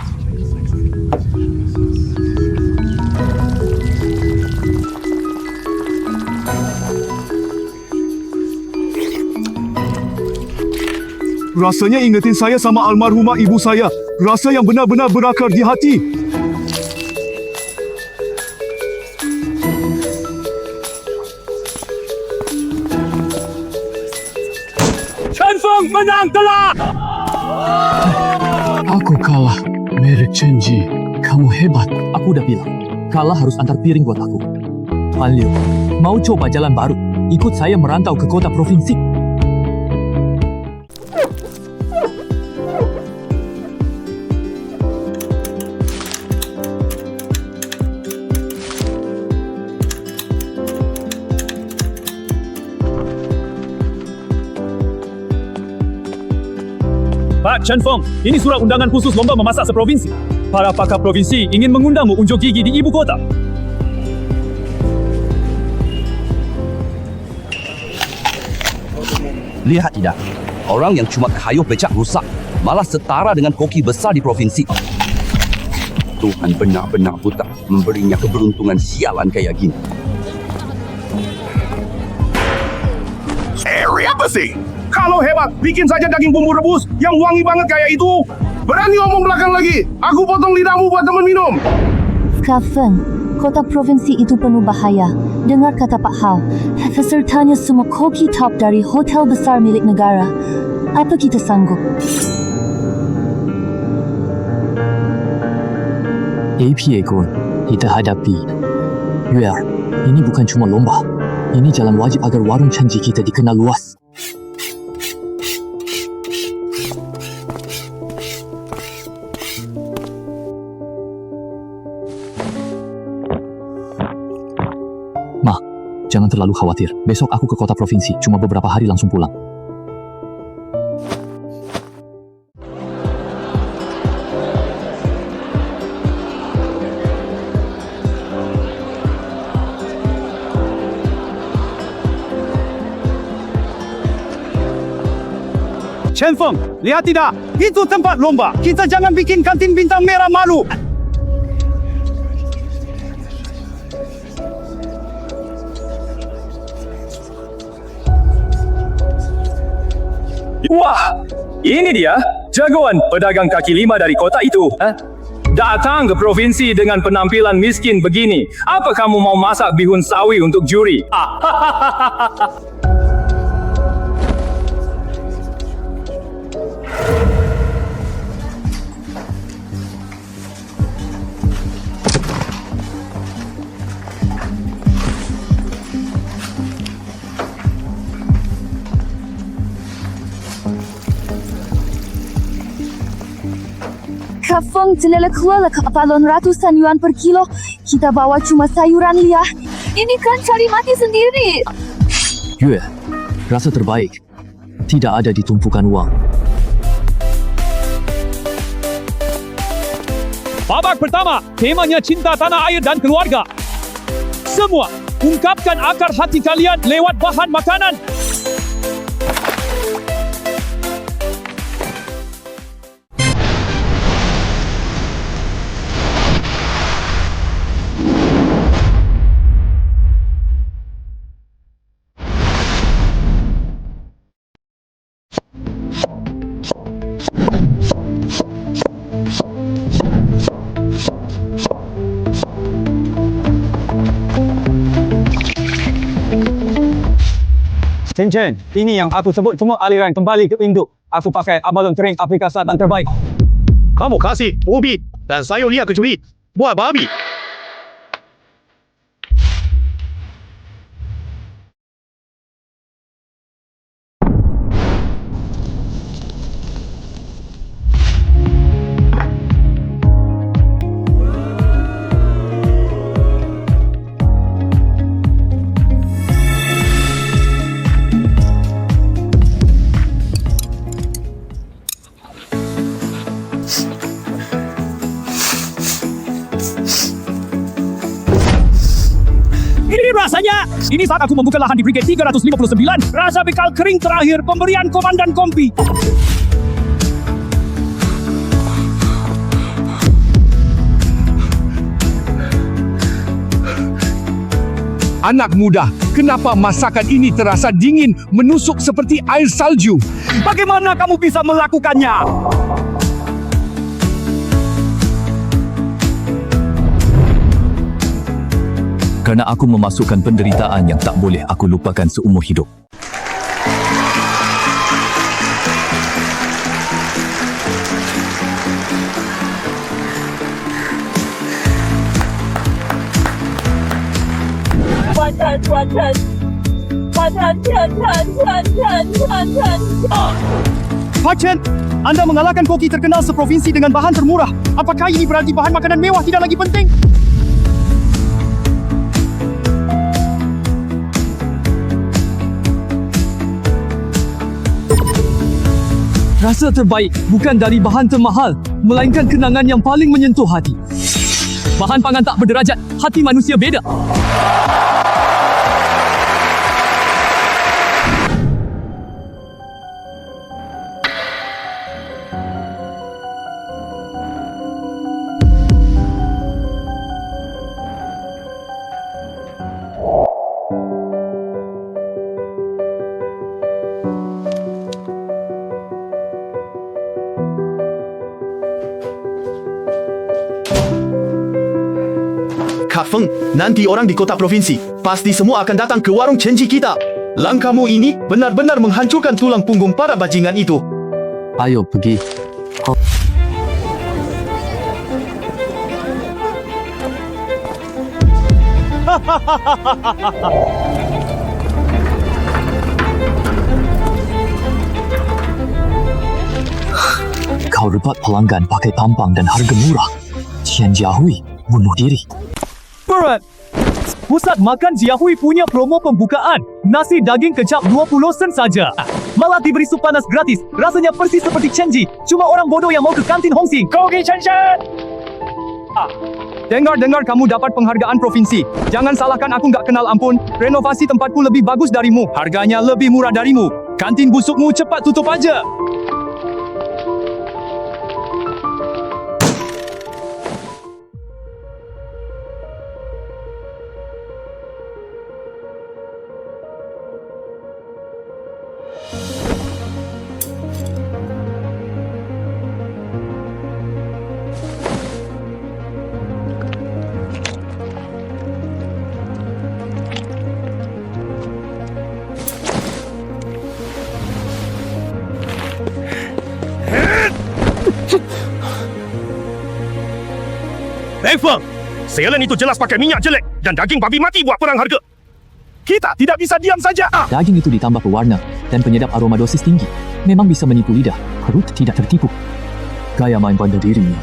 Rasanya ingetin saya sama almarhumah ibu saya. Rasa yang benar-benar berakar di hati. Chen Feng menang telak! Aku kalah. Merek Chenji, kamu hebat. Aku udah bilang, kalah harus antar piring buat aku. Han Liu, mau coba jalan baru? Ikut saya merantau ke kota provinsi. Pak Chen Feng, ini surat undangan khusus lomba memasak seprovinsi. Para pakar provinsi ingin mengundangmu unjuk gigi di ibu kota. Lihat tidak, orang yang cuma kayu becak rusak, malah setara dengan koki besar di provinsi. Tuhan benar-benar buta memberinya keberuntungan sialan kayak gini. Apa sih? Kalau hebat, bikin saja daging bumbu rebus yang wangi banget kayak itu. Berani ngomong belakang lagi. Aku potong lidahmu buat teman minum. Kak Feng, kota provinsi itu penuh bahaya. Dengar kata Pak Hao, pesertanya semua koki top dari hotel besar milik negara. Apa kita sanggup? APA Gun, kita hadapi. Yue, ini bukan cuma lomba. Ini jalan wajib agar warung Chenji kita dikenal luas. Ma, jangan terlalu khawatir. Besok aku ke kota provinsi, cuma beberapa hari langsung pulang. Chen Feng, lihat tidak? Itu tempat lomba. Kita jangan bikin kantin bintang merah malu. Wah, ini dia jagoan pedagang kaki lima dari kota itu. Datang ke provinsi dengan penampilan miskin begini. Apa kamu mau masak bihun sawi untuk juri? Kak Feng jelela keluar ke balon ratusan yuan per kilo. Kita bawa cuma sayuran liah. Ini kan cari mati sendiri. Yue, rasa terbaik tidak ada di tumpukan uang. Babak pertama, temanya cinta tanah air dan keluarga. Semua, ungkapkan akar hati kalian lewat bahan makanan. Chen, ini yang aku sebut semua aliran kembali ke induk. Aku pakai abalon kering Afrika Selatan terbaik. Kamu kasih ubi dan sayur lihat kecuali buah babi. Ini saat aku membuka lahan di Brigade 359. Rasa bekal kering terakhir pemberian Komandan Kompi. Anak muda, kenapa masakan ini terasa dingin, menusuk seperti air salju? Bagaimana kamu bisa melakukannya? Karena aku memasukkan penderitaan yang tak boleh aku lupakan seumur hidup. Pak Chen, Anda mengalahkan koki terkenal seprovinsi dengan bahan termurah. Apakah ini berarti bahan makanan mewah tidak lagi penting? Rasa terbaik bukan dari bahan termahal, melainkan kenangan yang paling menyentuh hati. Bahan pangan tak berderajat, hati manusia beda. Kak Feng, nanti orang di kota provinsi pasti semua akan datang ke warung cenci kita. Langkahmu ini benar-benar menghancurkan tulang punggung para bajingan itu. Ayo pergi. Kau rebat pelanggan pakai tampang dan harga murah. Qian Jiahui bunuh diri. Berat. Pusat Makan Jiahui punya promo pembukaan. Nasi daging kecap 20 sen saja. Malah diberi sup panas gratis. Rasanya persis seperti Chenji. Cuma orang bodoh yang mau ke kantin Hongsing. Kau pergi Chen-Chen! Dengar-dengar kamu dapat penghargaan provinsi. Jangan salahkan aku nggak kenal ampun. Renovasi tempatku lebih bagus darimu. Harganya lebih murah darimu. Kantin busukmu cepat tutup aja. Feng, Selen itu jelas pakai minyak jelek dan daging babi mati buat perang harga. Kita tidak bisa diam saja. Daging itu ditambah pewarna dan penyedap aroma dosis tinggi. Memang bisa menipu lidah, perut tidak tertipu. Gaya main pada dirinya,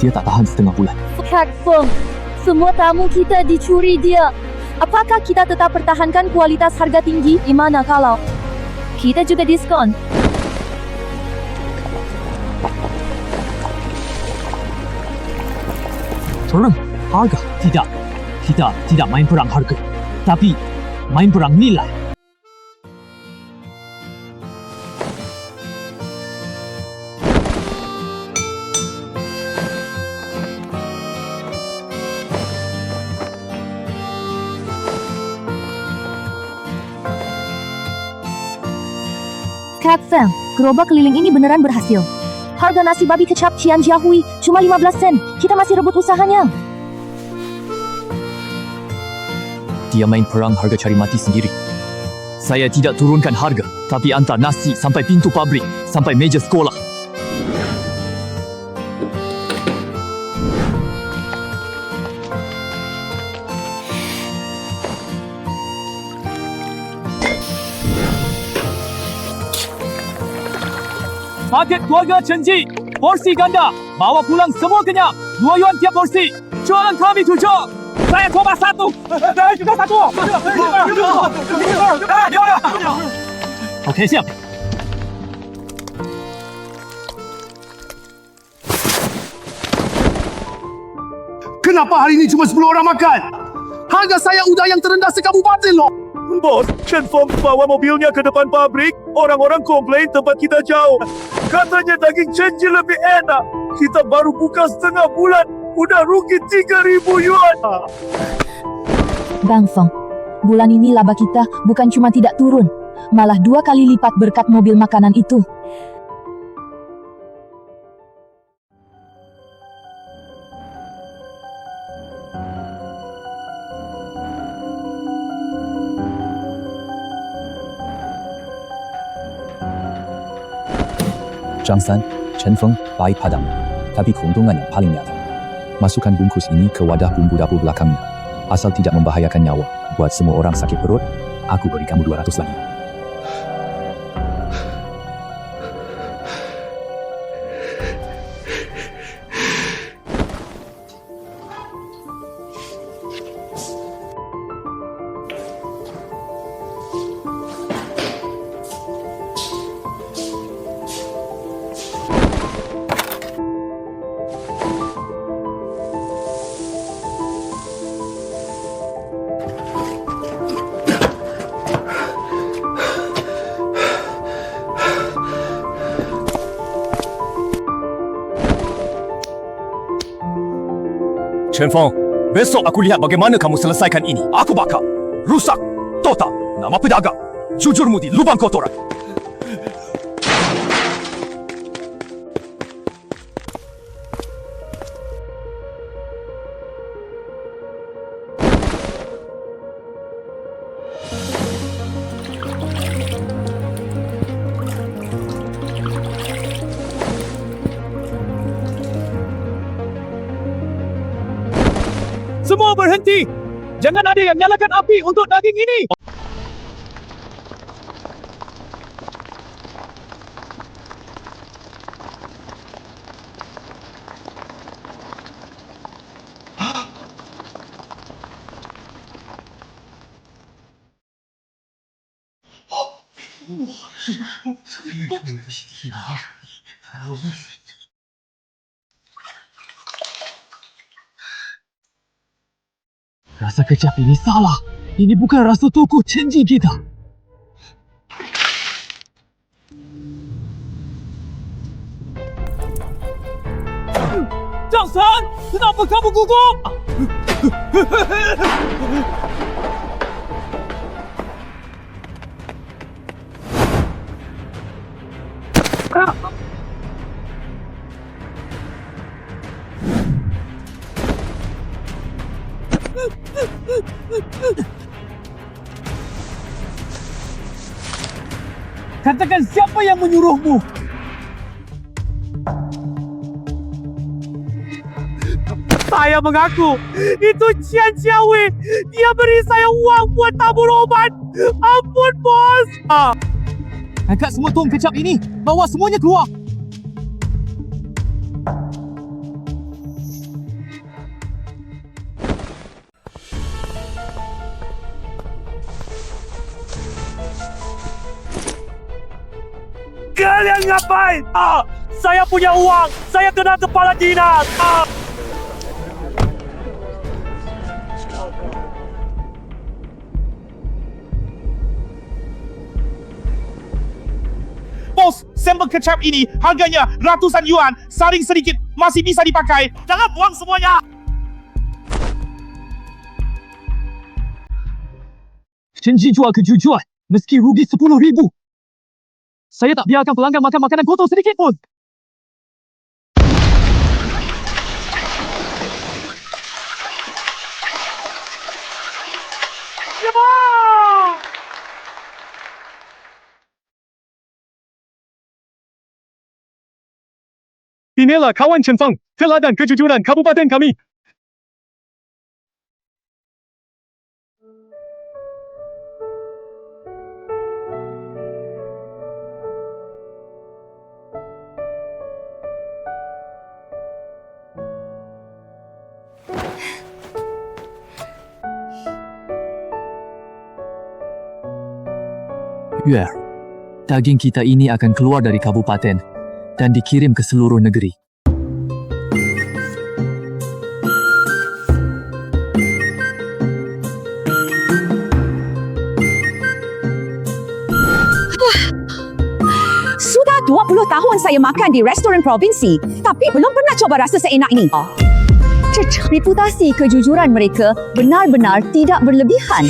dia tak tahan setengah bulan. Kak Feng, semua tamu kita dicuri dia. Apakah kita tetap pertahankan kualitas harga tinggi? Gimana kalau kita juga diskon? Perang harga? Tidak. Kita tidak main perang harga, tapi main perang nilai. Kak Feng, gerobak keliling ini beneran berhasil. Harga nasi babi kecap Qian Jiahui cuma 15 sen. Kita masih rebut usahanya. Dia main perang harga cari mati sendiri. Saya tidak turunkan harga, tapi antar nasi sampai pintu pabrik, sampai meja sekolah. Paket keluarga Chenji, porsi ganda, bawa pulang semua kenyang, 2 yuan tiap porsi. Jualan kami 7, saya coba 1. Saya juga 1. Okey, siap. Kenapa hari ini cuma 10 orang makan? Harga saya udah yang terendah sekabupaten loh. Bos, Chen Feng bawa mobilnya ke depan pabrik. Orang-orang komplain tempat kita jauh. Katanya daging Chenji lebih enak. Kita baru buka setengah bulan, udah rugi 3.000 yuan. Bang Feng, bulan ini laba kita bukan cuma tidak turun, malah 2 kali lipat berkat mobil makanan itu. Zhang San, Chen Feng, baik padamu. Tapi keuntungan yang paling nyata. Masukkan bungkus ini ke wadah bumbu dapur belakangnya. Asal tidak membahayakan nyawa. Buat semua orang sakit perut, aku beri kamu 200 lagi. Chen Feng, besok aku lihat bagaimana kamu selesaikan ini. Aku bakal rusak total nama pedagang. Jujurmu di lubang kotoran. Semua berhenti! Jangan ada yang nyalakan api untuk daging ini! Rasa kecap ini salah. Ini bukan rasa toko Chenji kita. Zhang San, kenapa kamu gugup? Katakan siapa yang menyuruhmu? Saya mengaku, itu Qian Xiaowei. Dia beri saya uang buat tabur obat. Ampun, bos. Angkat semua tong kecap ini. Bawa semuanya keluar. Kalian ngapain? Saya punya uang. Saya kena kepala dinas. Bos, sampel kecap ini harganya ratusan yuan. Saring sedikit masih bisa dipakai. Jangan buang semuanya. Chenji jual kejujuran. Meski rugi 10,000. Saya tak biarkan pelanggan makan makanan kotor sedikit pun. Inilah kawan Chen Feng, teladan kejujuran kabupaten kami. Yuer, daging kita ini akan keluar dari kabupaten dan dikirim ke seluruh negeri. tahun saya makan di restoran provinsi, tapi belum pernah coba rasa seenak ini. Reputasi kejujuran mereka benar-benar tidak berlebihan.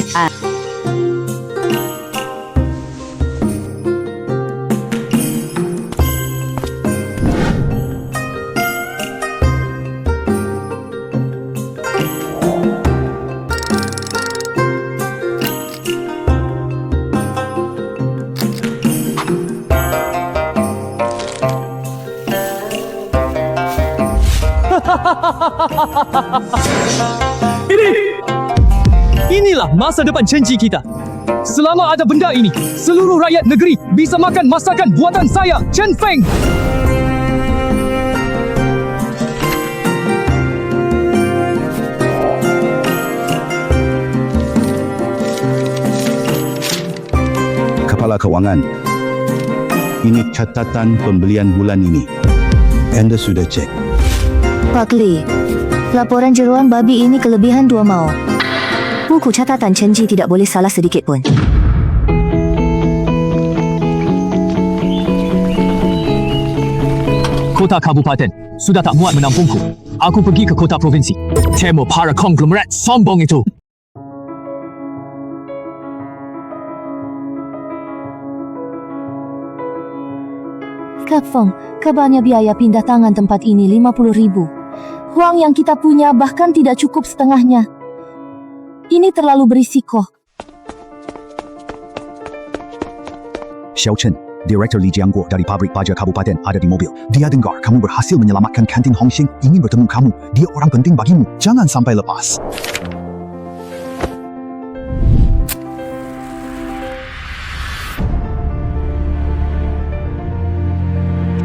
Inilah masa depan Chenji kita. Selama ada benda ini, seluruh rakyat negeri bisa makan masakan buatan saya, Chen Feng. Kepala Kewangan, ini catatan pembelian bulan ini. Anda sudah cek? Pak Li, laporan jeroan babi ini kelebihan 2 mao. Buku catatan Chenji tidak boleh salah sedikit pun. Kota kabupaten sudah tak muat menampungku. Aku pergi ke kota provinsi. Temu para konglomerat sombong itu. Kak Feng, kabarnya biaya pindah tangan tempat ini 50,000. Wang yang kita punya bahkan tidak cukup setengahnya. Ini terlalu berisiko. Xiao Chen, Direktur Li Jiangguo dari pabrik baja kabupaten ada di mobil. Dia dengar kamu berhasil menyelamatkan kantin Hongxing, ingin bertemu kamu. Dia orang penting bagimu. Jangan sampai lepas.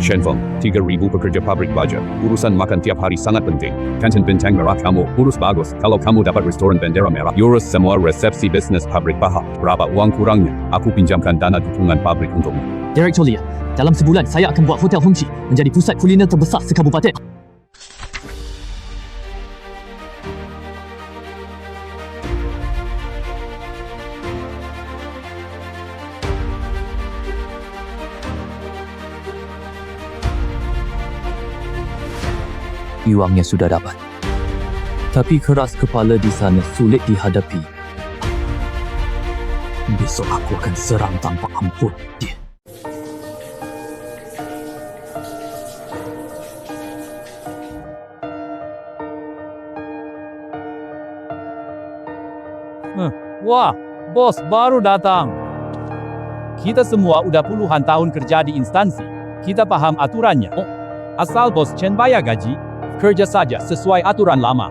Chen Feng, 3,000 pekerja pabrik baja. Urusan makan tiap hari sangat penting. Kantin bintang merah kamu urus bagus. Kalau kamu dapat restoran bendera merah, urus semua resepsi bisnis pabrik baha. Berapa uang kurangnya? Aku pinjamkan dana dukungan pabrik untukmu. Direktur Lia, dalam sebulan saya akan buat Hotel Hongqi menjadi pusat kuliner terbesar sekabupaten. Uangnya sudah dapat. Tapi keras kepala di sana sulit dihadapi. Besok aku akan serang tanpa ampun dia. Wah, bos baru datang. Kita semua udah puluhan tahun kerja di instansi. Kita paham aturannya. Asal bos Chen bayar gaji, kerja saja sesuai aturan lama.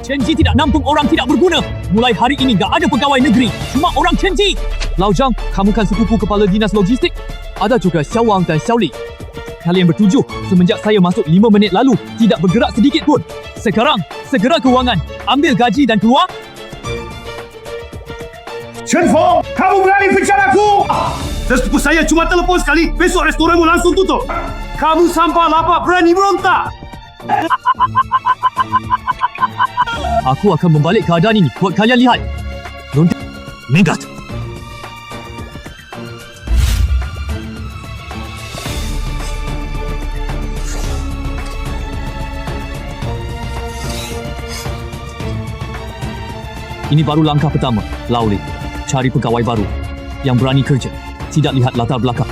Chenji tidak nampung orang tidak berguna. Mulai hari ini gak ada pegawai negeri, cuma orang Chenji. Lau Zhang, kamu kan sepupu kepala dinas logistik. Ada juga Xiao Wang dan Xiao Li. Kalian bertujuh, semenjak saya masuk 5 minit lalu, tidak bergerak sedikit pun. Sekarang, segera ke ruangan, ambil gaji dan keluar. Chen Feng, kamu berani pecat aku? Sesepupu saya cuma telepon sekali, besok restoranmu langsung tutup. Kamu sampah lapar berani berontak. Aku akan membalik keadaan ini buat kalian lihat. Ronda Megat. Ini baru langkah pertama, Lau Li. Cari pegawai baru yang berani kerja, tidak lihat latar belakang.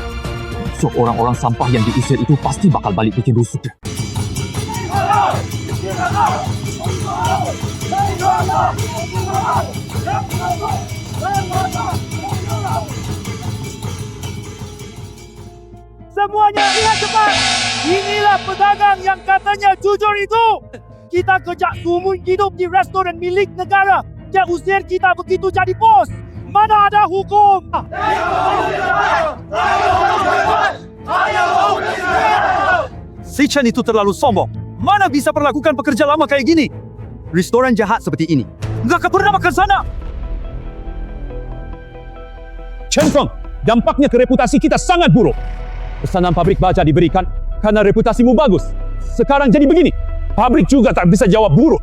So, orang-orang sampah yang diusir itu pasti bakal balik bikin rusuh. Semuanya lihat cepat. Inilah pedagang yang katanya jujur itu. Kita kerja seumur hidup di restoran milik negara. Dia usir kita begitu jadi bos. Mana ada hukum? Si Chen itu terlalu sombong. Mana bisa perlakukan pekerja lama kayak gini? Restoran jahat seperti ini nggak akan pernah makan sana. Chen Feng, dampaknya ke reputasi kita sangat buruk. Pesanan pabrik baja diberikan karena reputasimu bagus. Sekarang jadi begini. Pabrik juga tak bisa jawab buruk.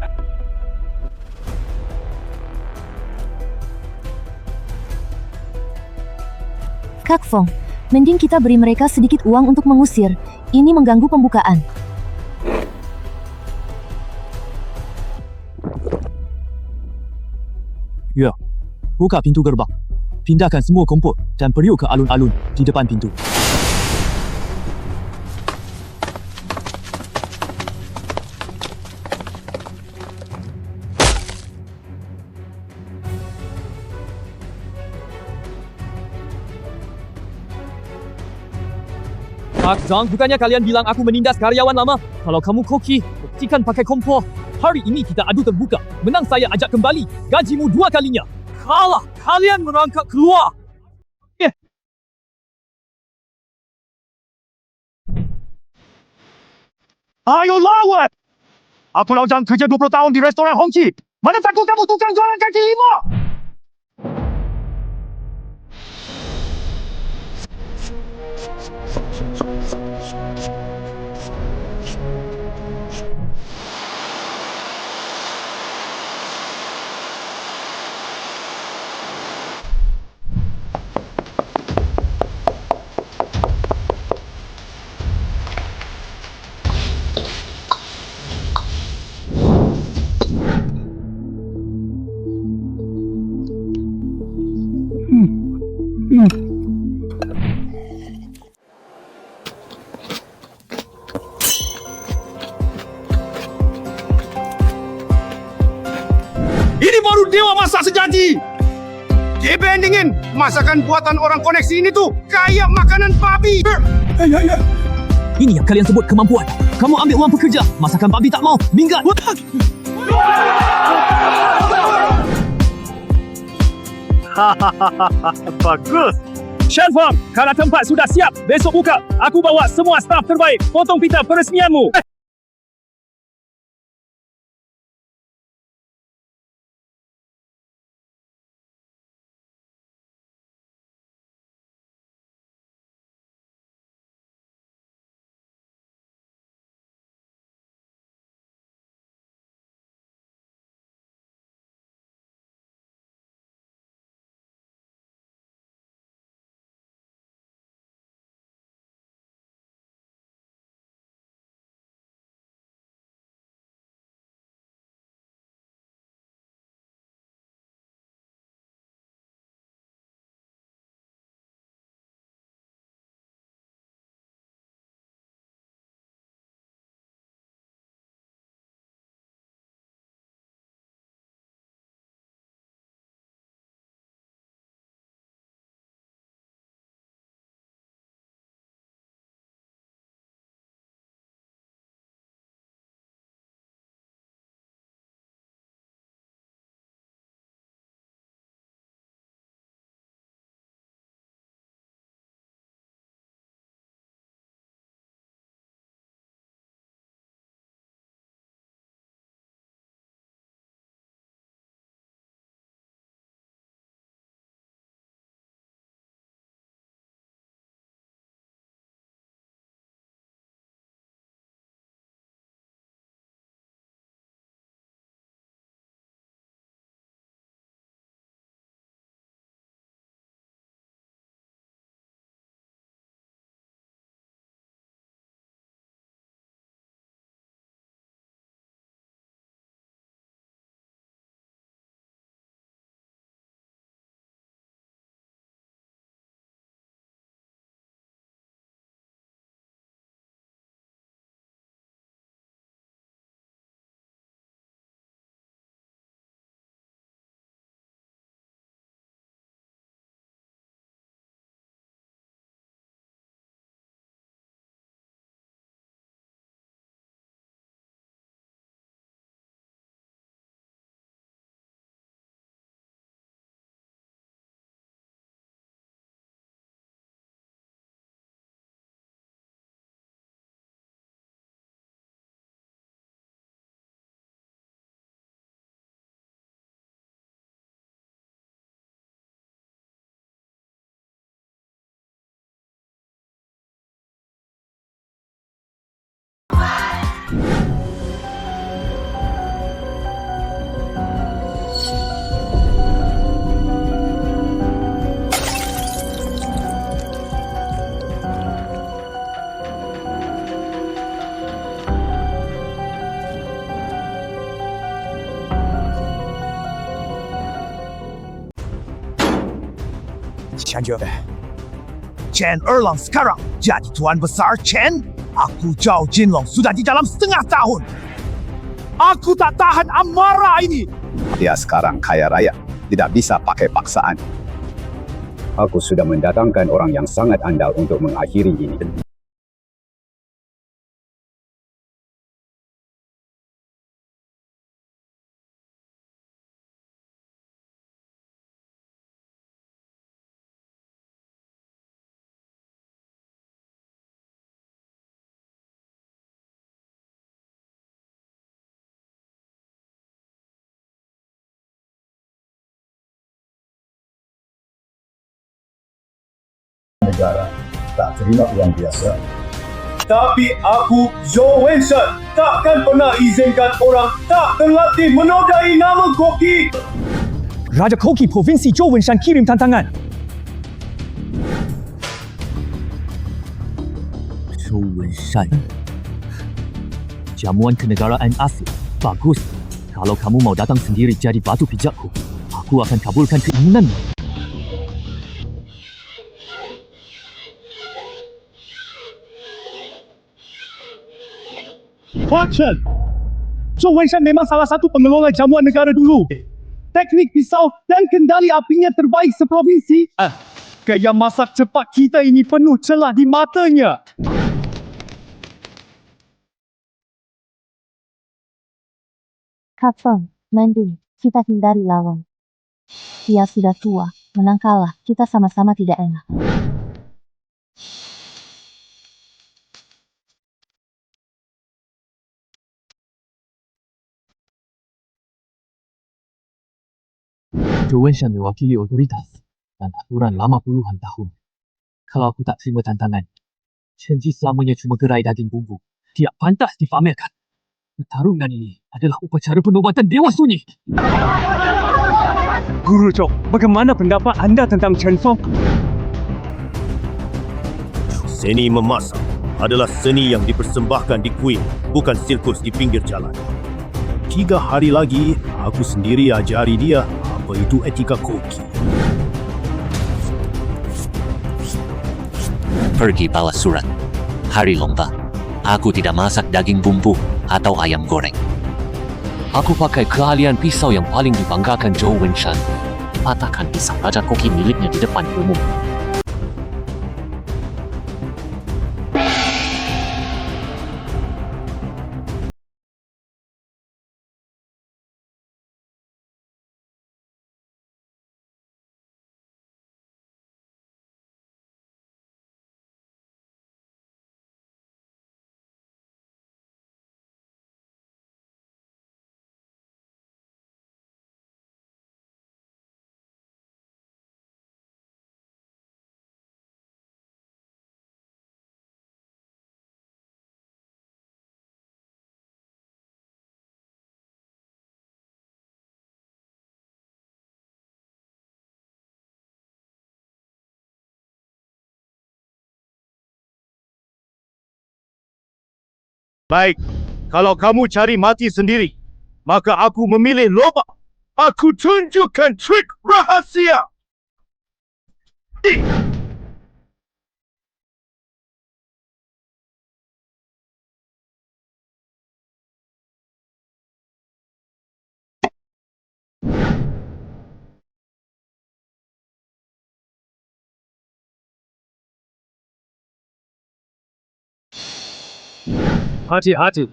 Kak Fong, mending kita beri mereka sedikit uang untuk mengusir. Ini mengganggu pembukaan. Ya, buka pintu gerbang. Pindahkan semua kompor dan periuk ke alun-alun di depan pintu. Pak Zhang, bukannya kalian bilang aku menindas karyawan lama? Kalau kamu koki, buktikan pakai kompor. Hari ini kita adu terbuka. Menang saya ajak kembali. Gajimu 2 kalinya. Kalah, kalian merangkak keluar. Ayo lawan! Aku Lao Zhang kerja 20 tahun di restoran Hongqi. Mana takut kamu tukang jualan kaki lima? Ini baru dewa masak sejati. Dibandingin masakan buatan orang koneksi ini tuh kayak makanan babi. Ini yang kalian sebut kemampuan. Kamu ambil uang pekerja, masakan babi tak mau. Minggat. Bagus. Shen Feng, kalau tempat sudah siap, besok buka. Aku bawa semua staf terbaik. Potong pita peresmianmu. Chen je. Chen Erlang sekarang jadi tuan besar Chen. Aku Zhao Jinlong sudah di dalam setengah tahun. Aku tak tahan amarah ini. Dia sekarang kaya raya, tidak bisa pakai paksaan. Aku sudah mendatangkan orang yang sangat andal untuk mengakhiri ini. Negara tak terima uang biasa. Tapi aku, Zhou Wenshan, takkan pernah izinkan orang tak terlatih menodai nama Koki. Raja Koki Provinsi Zhou Wenshan kirim tantangan. Zhou Wenshan. Jamuan kenegaraan asli. Bagus. Kalau kamu mau datang sendiri jadi batu pijakku, aku akan kabulkan keinginanmu. Huan Chen, Zhou Wenshan memang salah satu pengelola jamuan negara dulu. Teknik pisau dan kendali apinya terbaik seprovinsi. Gaya masak cepat kita ini penuh celah di matanya. Kak Feng, mending kita hindari lawan. Dia sudah tua, menang kalah, kita sama-sama tidak enak. Zhou Wenshan mewakili otoritas dan aturan lama puluhan tahun. Kalau aku tak terima tantangan, Chen Ji selamanya cuma gerai daging bumbu. Tidak pantas dipamerkan. Pertarungan ini adalah upacara penobatan Dewa Sunyi. Guru Zhou, bagaimana pendapat anda tentang Chen Feng? Seni memasak adalah seni yang dipersembahkan di kuil, bukan sirkus di pinggir jalan. 3 hari lagi, aku sendiri ajari dia apa itu etika koki. Pergi bawa surat. Hari lomba. Aku tidak masak daging bumbu atau ayam goreng. Aku pakai keahlian pisau yang paling dibanggakan Zhou Wenshan. Patahkan pisau Raja Koki miliknya di depan umum. Baik, kalau kamu cari mati sendiri, maka aku memilih lobak. Aku tunjukkan trik rahasia. Hati-hati.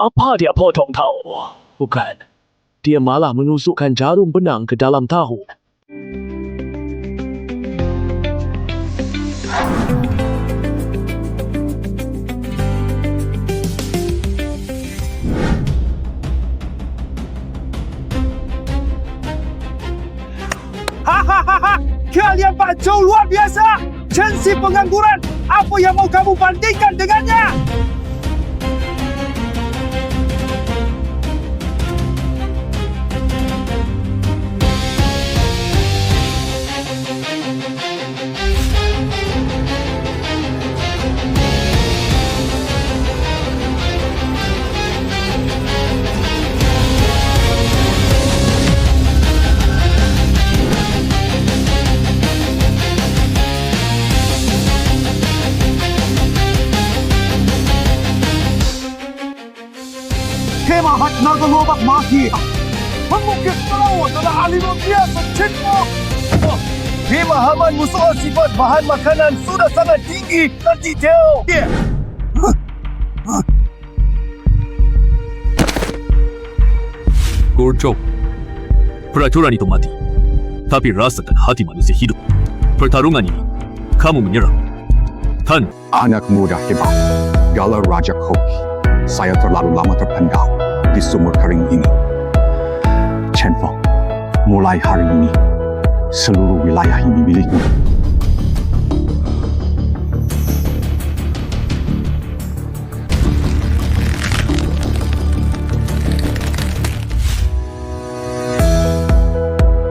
Apa dia potong tahu? Bukan. Dia malah menusukkan jarum benang ke dalam tahu. Hahaha, kalian Pak Zhou luar biasa. Chen si pengangguran, apa yang mau kamu bandingkan dengannya? Jahat naga lobak mati. Pemukit kau adalah ahli luar biasa, cikgu. Pemahaman soal sifat bahan makanan sudah sangat tinggi dan detail. Gorjo, peraturan itu mati. Tapi rasa dan hati manusia hidup. Pertarungan ini, kamu menyerang. Tan. Anak muda hebat. Galar Raja Koki. Saya terlalu lama terpendam di sumur kering ini. Chen Feng, mulai hari ini, seluruh wilayah ini milikmu.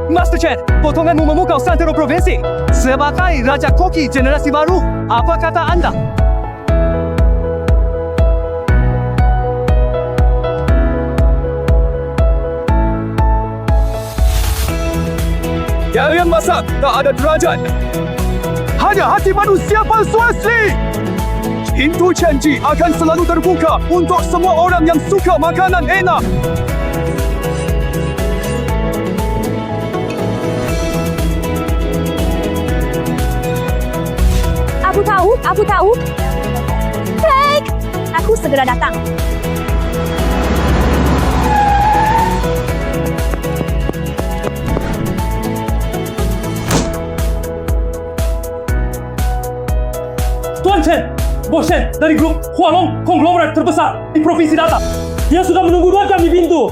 Master Chen, potonganmu memukau santero provinsi. Sebagai Raja Koki generasi baru, apa kata Anda? Kalian masak tak ada derajat. Hanya hati manusia palsu asli. Pintu Chenji akan selalu terbuka untuk semua orang yang suka makanan enak. Aku tahu. Baik, aku segera datang. Tuan Chen, Bos Chen dari grup Hualong konglomerat terbesar di Provinsi Datang. Dia sudah menunggu 2 jam di pintu.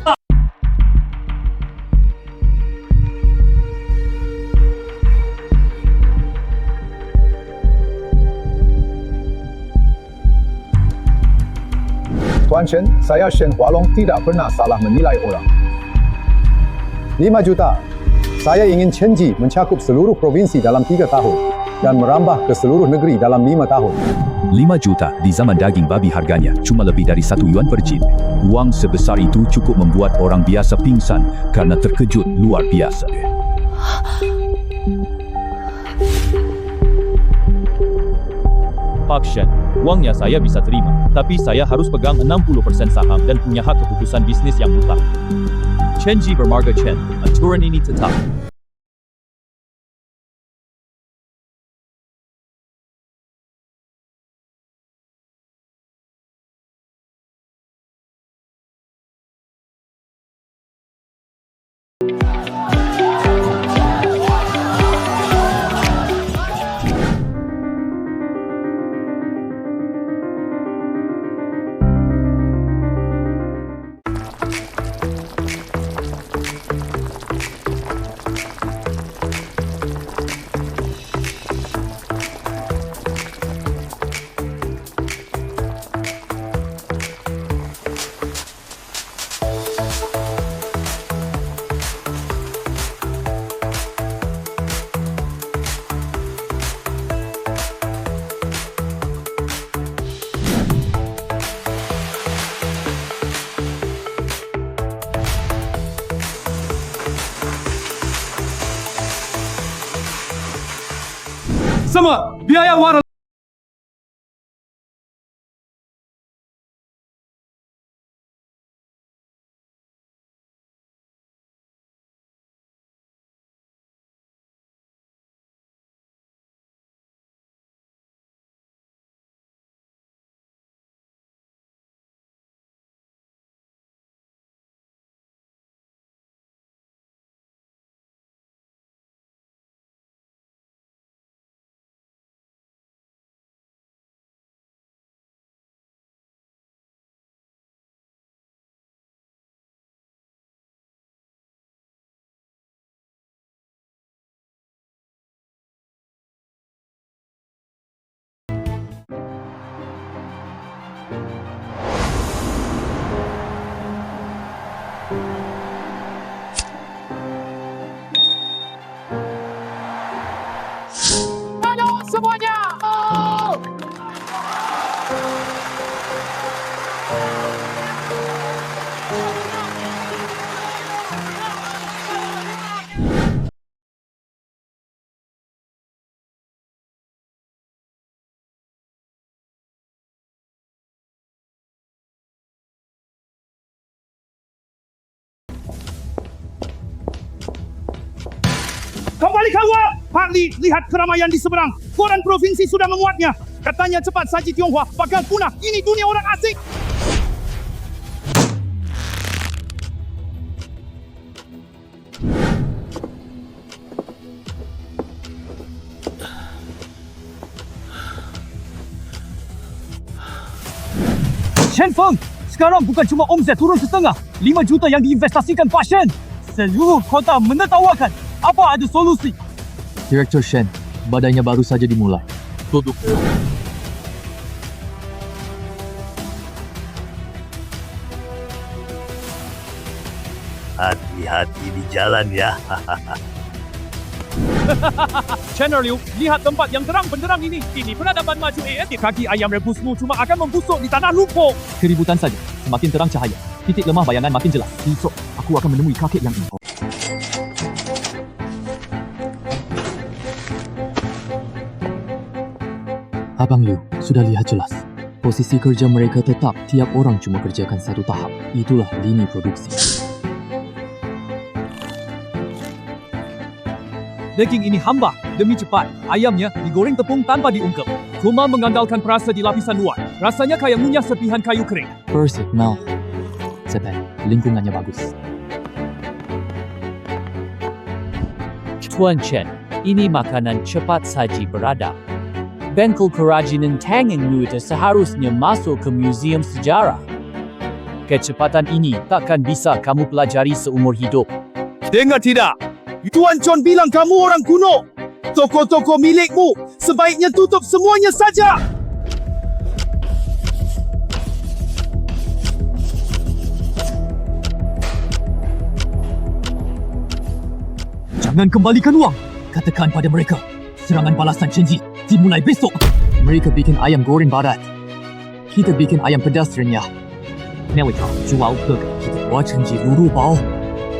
Tuan Chen, saya Shen Hualong tidak pernah salah menilai orang. 5 juta. Saya ingin Chenji mencakup seluruh provinsi dalam 3 tahun dan merambah ke seluruh negeri dalam 5 tahun. 5 juta di zaman daging babi harganya cuma lebih dari 1 yuan per jin. Uang sebesar itu cukup membuat orang biasa pingsan karena terkejut luar biasa. Pak Shen, uangnya saya bisa terima, tapi saya harus pegang 60% saham dan punya hak keputusan bisnis yang mutlak. Chenji bermarga Chen, aturan ini tetap. Semua biaya waran Kembalikan wang! Pak Li, lihat keramaian di seberang. Koran provinsi sudah memuatnya. Katanya cepat saji Tionghoa bakal punah. Ini dunia orang asing. Chen Feng, sekarang bukan cuma omset turun setengah, 5 juta yang diinvestasikan Pak Shen. Seluruh kota menertawakan. Apa ada solusi? Direktur Shen, badainya baru saja dimulai. Tutup. Hati-hati di jalan ya. Channel Liu, lihat tempat yang terang benderang ini. Ini peradaban maju ASD. Kaki ayam rebusmu cuma akan membusuk di tanah lumpur. Keributan saja. Semakin terang cahaya, titik lemah bayangan makin jelas. Besok, aku akan menemui kakek yang ini. Abang Liu, sudah lihat jelas. Posisi kerja mereka tetap, tiap orang cuma kerjakan satu tahap. Itulah lini produksi. Daging ini hamba demi cepat. Ayamnya digoreng tepung tanpa diungkep. Kuma mengandalkan perasa di lapisan luar. Rasanya kayak ngunyah serpihan kayu kering. Persik, Mel. Sepet, lingkungannya bagus. Tuan Chen, ini makanan cepat saji beradab. Bengkel kerajinan tangan muda seharusnya masuk ke museum sejarah. Kecepatan ini takkan bisa kamu pelajari seumur hidup. Dengar tidak? Tuan John bilang kamu orang kuno. Toko-toko milikmu sebaiknya tutup semuanya saja. Jangan kembalikan uang. Katakan pada mereka, serangan balasan Chenji dimulai besok. Mereka bikin ayam goreng barat. Kita bikin ayam pedas renyah. Mereka jual burger. Kita buat Chenji luru bau.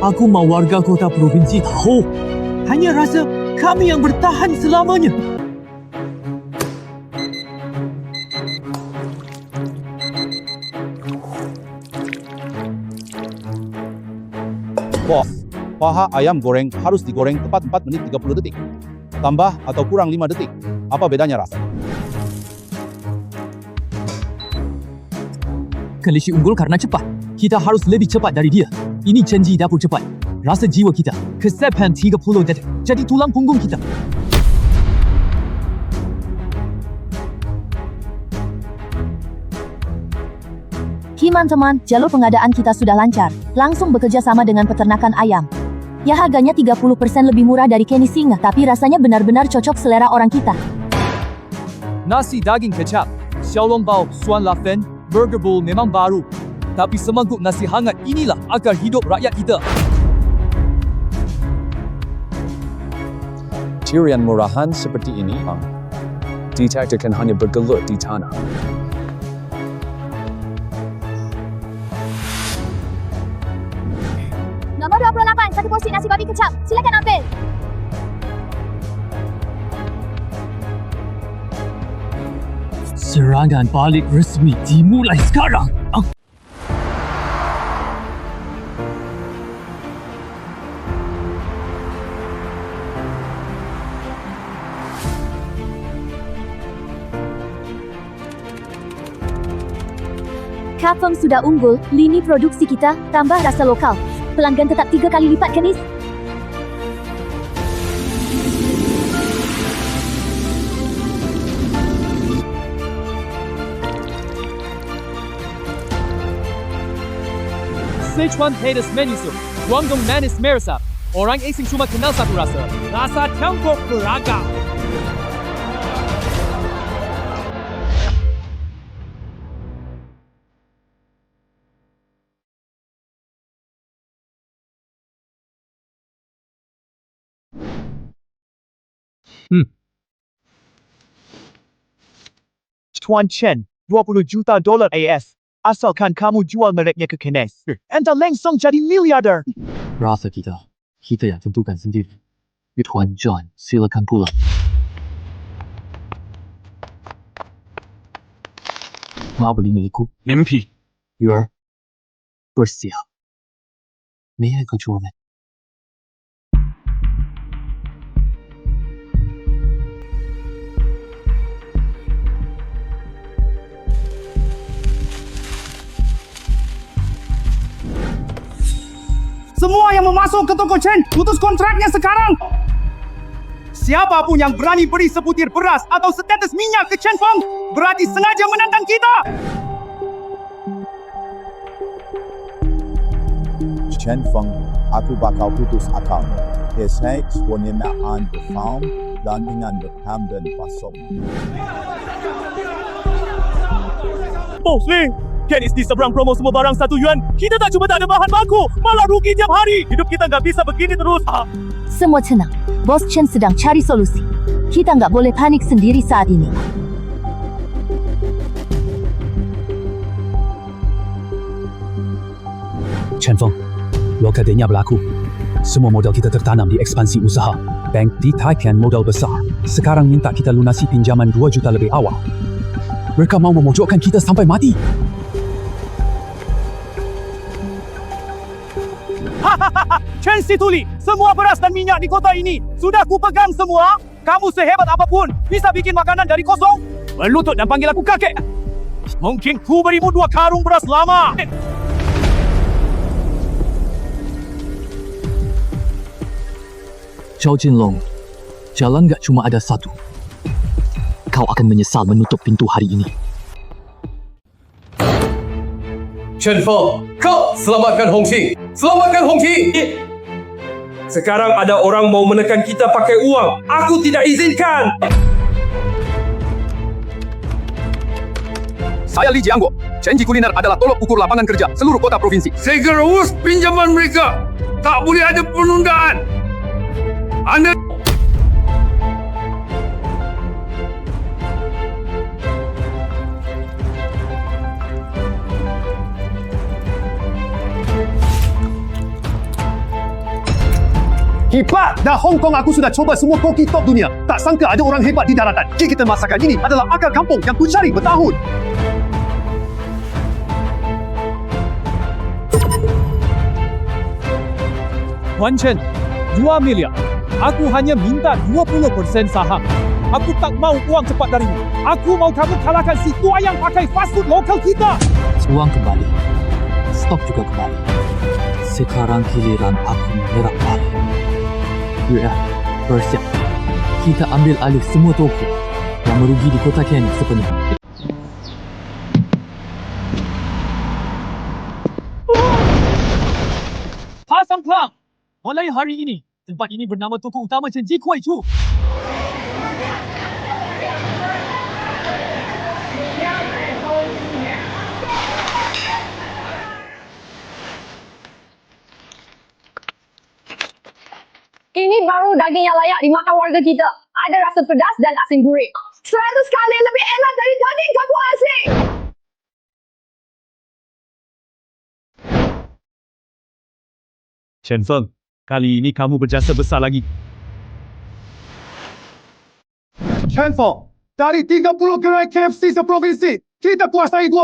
Aku mau warga kota provinsi tahu. Hanya rasa kami yang bertahan selamanya. Bos, paha ayam goreng harus digoreng tepat 4 menit 30 detik. Tambah atau kurang 5 detik. Apa bedanya rasa? Kelishi unggul karena cepat. Kita harus lebih cepat dari dia. Ini Chenji dapur cepat. Rasa jiwa kita. Kesepan 30 detik. Jadi tulang punggung kita. Teman-teman, jalur pengadaan kita sudah lancar. Langsung bekerja sama dengan peternakan ayam. Ya harganya 30% lebih murah dari Kenny Singa, tapi rasanya benar-benar cocok selera orang kita. Nasi daging kecap, xiaolong bao, suan lafen, burger bowl memang baru. Tapi semangkuk nasi hangat inilah akar hidup rakyat kita. Tirian murahan seperti ini, ditakdirkan hanya bergelut di tanah. Nomor 28, satu porsi nasi babi kecap. Silakan ambil. Serangan balik resmi dimulai sekarang. Kapeng sudah unggul, lini produksi kita tambah rasa lokal. Pelanggan tetap 3 kali lipat, Kenis. Sichuan pedas menyusup, Guangdong manis meresap. Orang asing cuma kenal satu rasa. Rasa campur beragam. Tuan Chen, 20 juta dolar AS. Asalkan kamu jual mereknya ke Kenes. Anda langsung jadi miliarder. Rasa kita yang tentukan sendiri. Tuan John, silakan pulang. Mau beli milikku? Mimpi. Bersiap. May I control it? Semua yang memasuk ke toko Chen putus kontraknya sekarang. Siapa pun yang berani beri sebutir beras atau setetes minyak ke Chen Feng berarti sengaja menantang kita. Chen Feng, aku bakal putus akal. Hashtag penyemaan berfaum dan dengan berham dan pasok. Bos Ling, Ken is di seberang promo semua barang RM1. Kita tak cuma tak ada bahan baku, malah rugi tiap hari. Hidup kita nggak bisa begini terus. Semua tenang. Bos Chen sedang cari solusi. Kita nggak boleh panik sendiri saat ini. Chen Feng, lokadenya berlaku. Semua modal kita tertanam di ekspansi usaha. Bank ditaikkan modal besar. Sekarang minta kita lunasi pinjaman 2 juta lebih awal. Mereka mau memojokkan kita sampai mati. Hahaha, Chen Situli, semua beras dan minyak di kota ini sudah ku pegang semua. Kamu sehebat apapun bisa bikin makanan dari kosong. Berlutut dan panggil aku kakek. Mungkin ku berimu 2 karung beras lama. Zhao Jinlong, jalan gak cuma ada satu. Kau akan menyesal menutup pintu hari ini. Chen Feng, kau selamatkan Hong Qing! Selamatkan Hong Qing! Sekarang ada orang mau menekan kita pakai uang. Aku tidak izinkan! Saya Li Jiangguo. Janji kuliner adalah tolok ukur lapangan kerja seluruh kota provinsi. Segera urus pinjaman mereka. Tak boleh ada penundaan. Anda... Hebat! Dah Hong Kong aku sudah coba semua koki top dunia. Tak sangka ada orang hebat di daratan. Gigitan masakan ini adalah akar kampung yang ku cari bertahun. Wan Chen, 2 miliar. Aku hanya minta 20% saham. Aku tak mau uang cepat darimu. Aku mau kamu kalahkan si tua yang pakai fast food lokal kita. Uang kembali. Stok juga kembali. Sekarang giliran aku menyerap balik. Ya, bersiap. Kita ambil alih semua toko yang merugi di kota Ken sepenuhnya. Pasang pelang! Mulai hari ini, tempat ini bernama Toko Utama Chen Ji Kuai Chu. Ini baru daging yang layak dimakan warga kita. Ada rasa pedas dan asin gurih. 100 kali lebih enak dari daging kampung asing. Chen Feng, kali ini kamu berjasa besar lagi. Chen Feng, dari 30 gerai KFC seprovinsi, kita kuasai 20.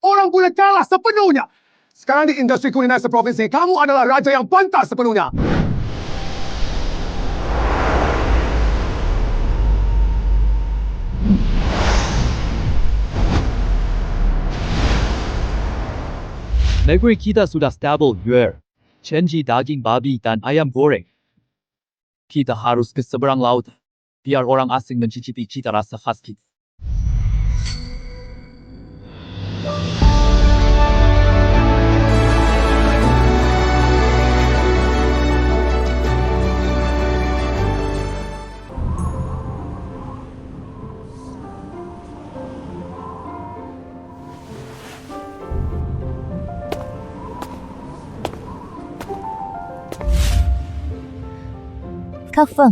Orang boleh kalah sepenuhnya. Sekarang di industri kuliner seprovinsi, kamu adalah raja yang pantas sepenuhnya. Negeri kita sudah stabil, Yuer. Chen Ji daging babi dan ayam goreng. Kita harus ke seberang laut, biar orang asing mencicipi cita rasa khas kita. Kak Feng,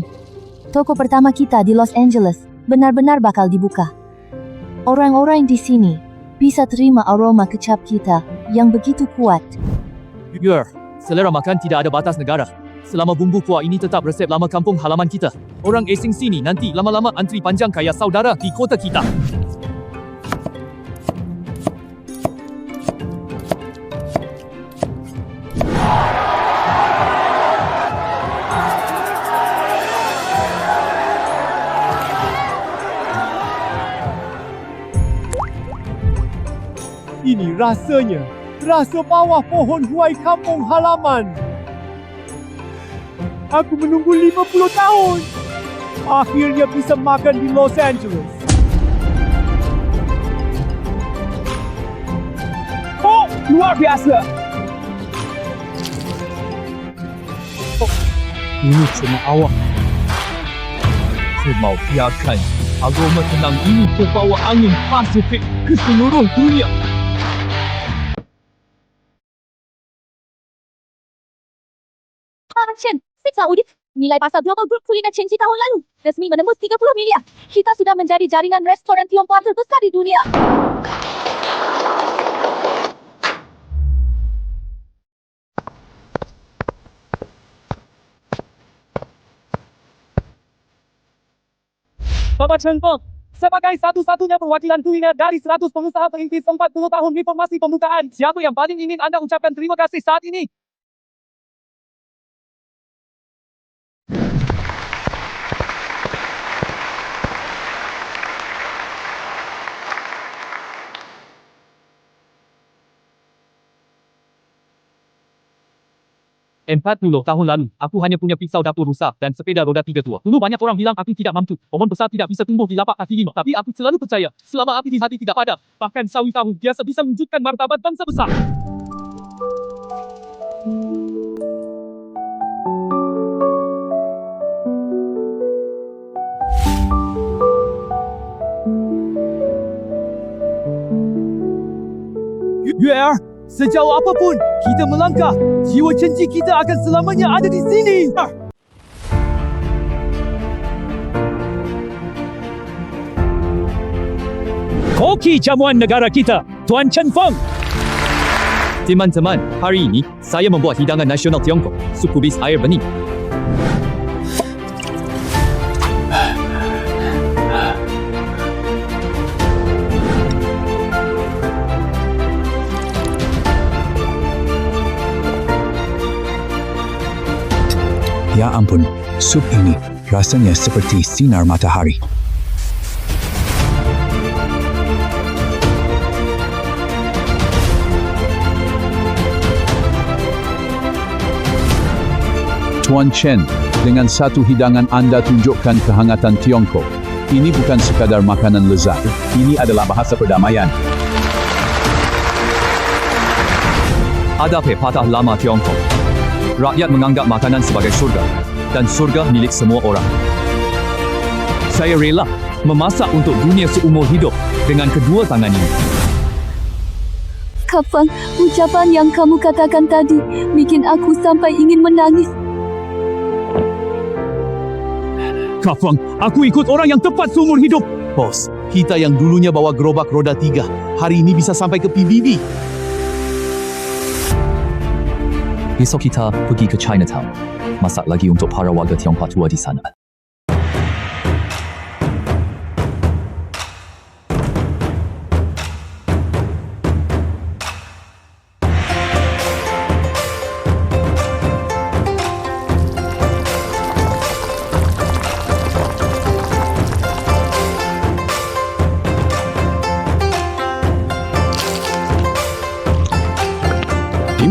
toko pertama kita di Los Angeles benar-benar bakal dibuka. Orang-orang di sini bisa terima aroma kecap kita yang begitu kuat. Yuer, selera makan tidak ada batas negara. Selama bumbu kuah ini tetap resep lama kampung halaman kita, orang asing sini nanti lama-lama antri panjang kayak saudara di kota kita. Ini rasanya, rasa bawah pohon huai kampung halaman. Aku menunggu 50 tahun. Akhirnya bisa makan di Los Angeles. Oh, luar biasa. Oh, ini cuma awal. Aku mau biarkan aroma tenang ini membawa angin Pasifik ke seluruh dunia. Chen, Siksa Udit. Nilai pasar global grup kuliner Chenji tahun lalu resmi menembus 30 miliar. Kita sudah menjadi jaringan restoran Tiongkok terbesar di dunia. Bapak Chen Feng, sebagai satu-satunya perwakilan kuliner dari 100 pengusaha perintis 40 tahun reformasi pembukaan, siapa yang paling ingin Anda ucapkan terima kasih saat ini? Empat 40 tahun lalu, aku hanya punya pisau dapur rusak dan sepeda roda 3 tua. Dulu banyak orang bilang aku tidak mampu. Pohon besar tidak bisa tumbuh di lapak kaki 5. Tapi aku selalu percaya, selama api di hati tidak padam, bahkan sawi tahu biasa bisa menunjukkan martabat bangsa besar. Yeah, sejauh apapun kita melangkah, jiwa Chenji kita akan selamanya ada di sini. Koki jamuan negara kita, Tuan Chen Feng. Teman-teman, hari ini saya membuat hidangan nasional Tiongkok, sup kubis air bening. Ya ampun, sup ini rasanya seperti sinar matahari. Tuan Chen, dengan satu hidangan Anda tunjukkan kehangatan Tiongkok. Ini bukan sekadar makanan lezat, ini adalah bahasa perdamaian. Ada pepatah lama Tiongkok. Rakyat menganggap makanan sebagai surga, dan surga milik semua orang. Saya rela memasak untuk dunia seumur hidup dengan kedua tangan ini. Kak Feng, ucapan yang kamu katakan tadi bikin aku sampai ingin menangis. Kak Feng, aku ikut orang yang tepat seumur hidup. Bos, kita yang dulunya bawa gerobak roda 3, hari ini bisa sampai ke PBB. Besok kita pergi ke Chinatown. Masak lagi untuk para warga Tionghoa tua di sana.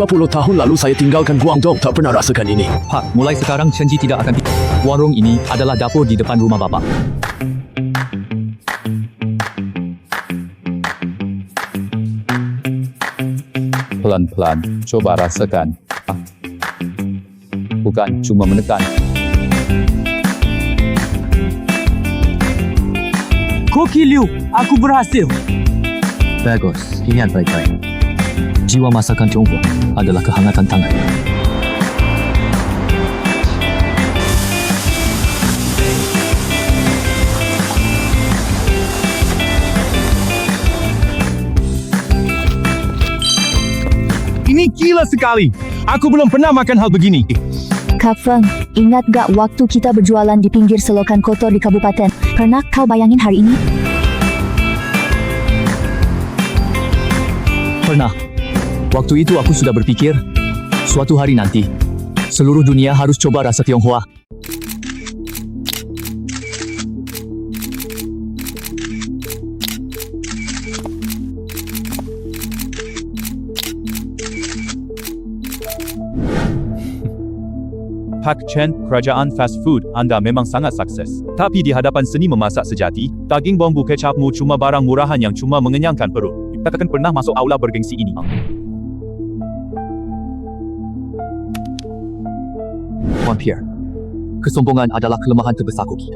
Puluh tahun lalu saya tinggalkan Guangdong, tak pernah rasakan ini. Pak, mulai sekarang Chenji tidak akan... Warung ini adalah dapur di depan rumah Bapak. Pelan-pelan, coba rasakan. Bukan cuma menekan. Koki Liu, aku berhasil. Bagus, ingat baik-baik. Jiwa masakan Tionghoa adalah kehangatan tangan. Ini gila sekali. Aku belum pernah makan hal begini. Kak Feng, ingat gak waktu kita berjualan di pinggir selokan kotor di kabupaten? Pernah kau bayangin hari ini? Pernah. Waktu itu aku sudah berpikir, suatu hari nanti, seluruh dunia harus coba rasa Tionghoa. Pak Chen, kerajaan fast food anda memang sangat sukses. Tapi di hadapan seni memasak sejati, daging bombu kecapmu cuma barang murahan yang cuma mengenyangkan perut. Takkan pernah masuk aula bergengsi ini. Tuan Pierre, kesombongan adalah kelemahan terbesar Koki.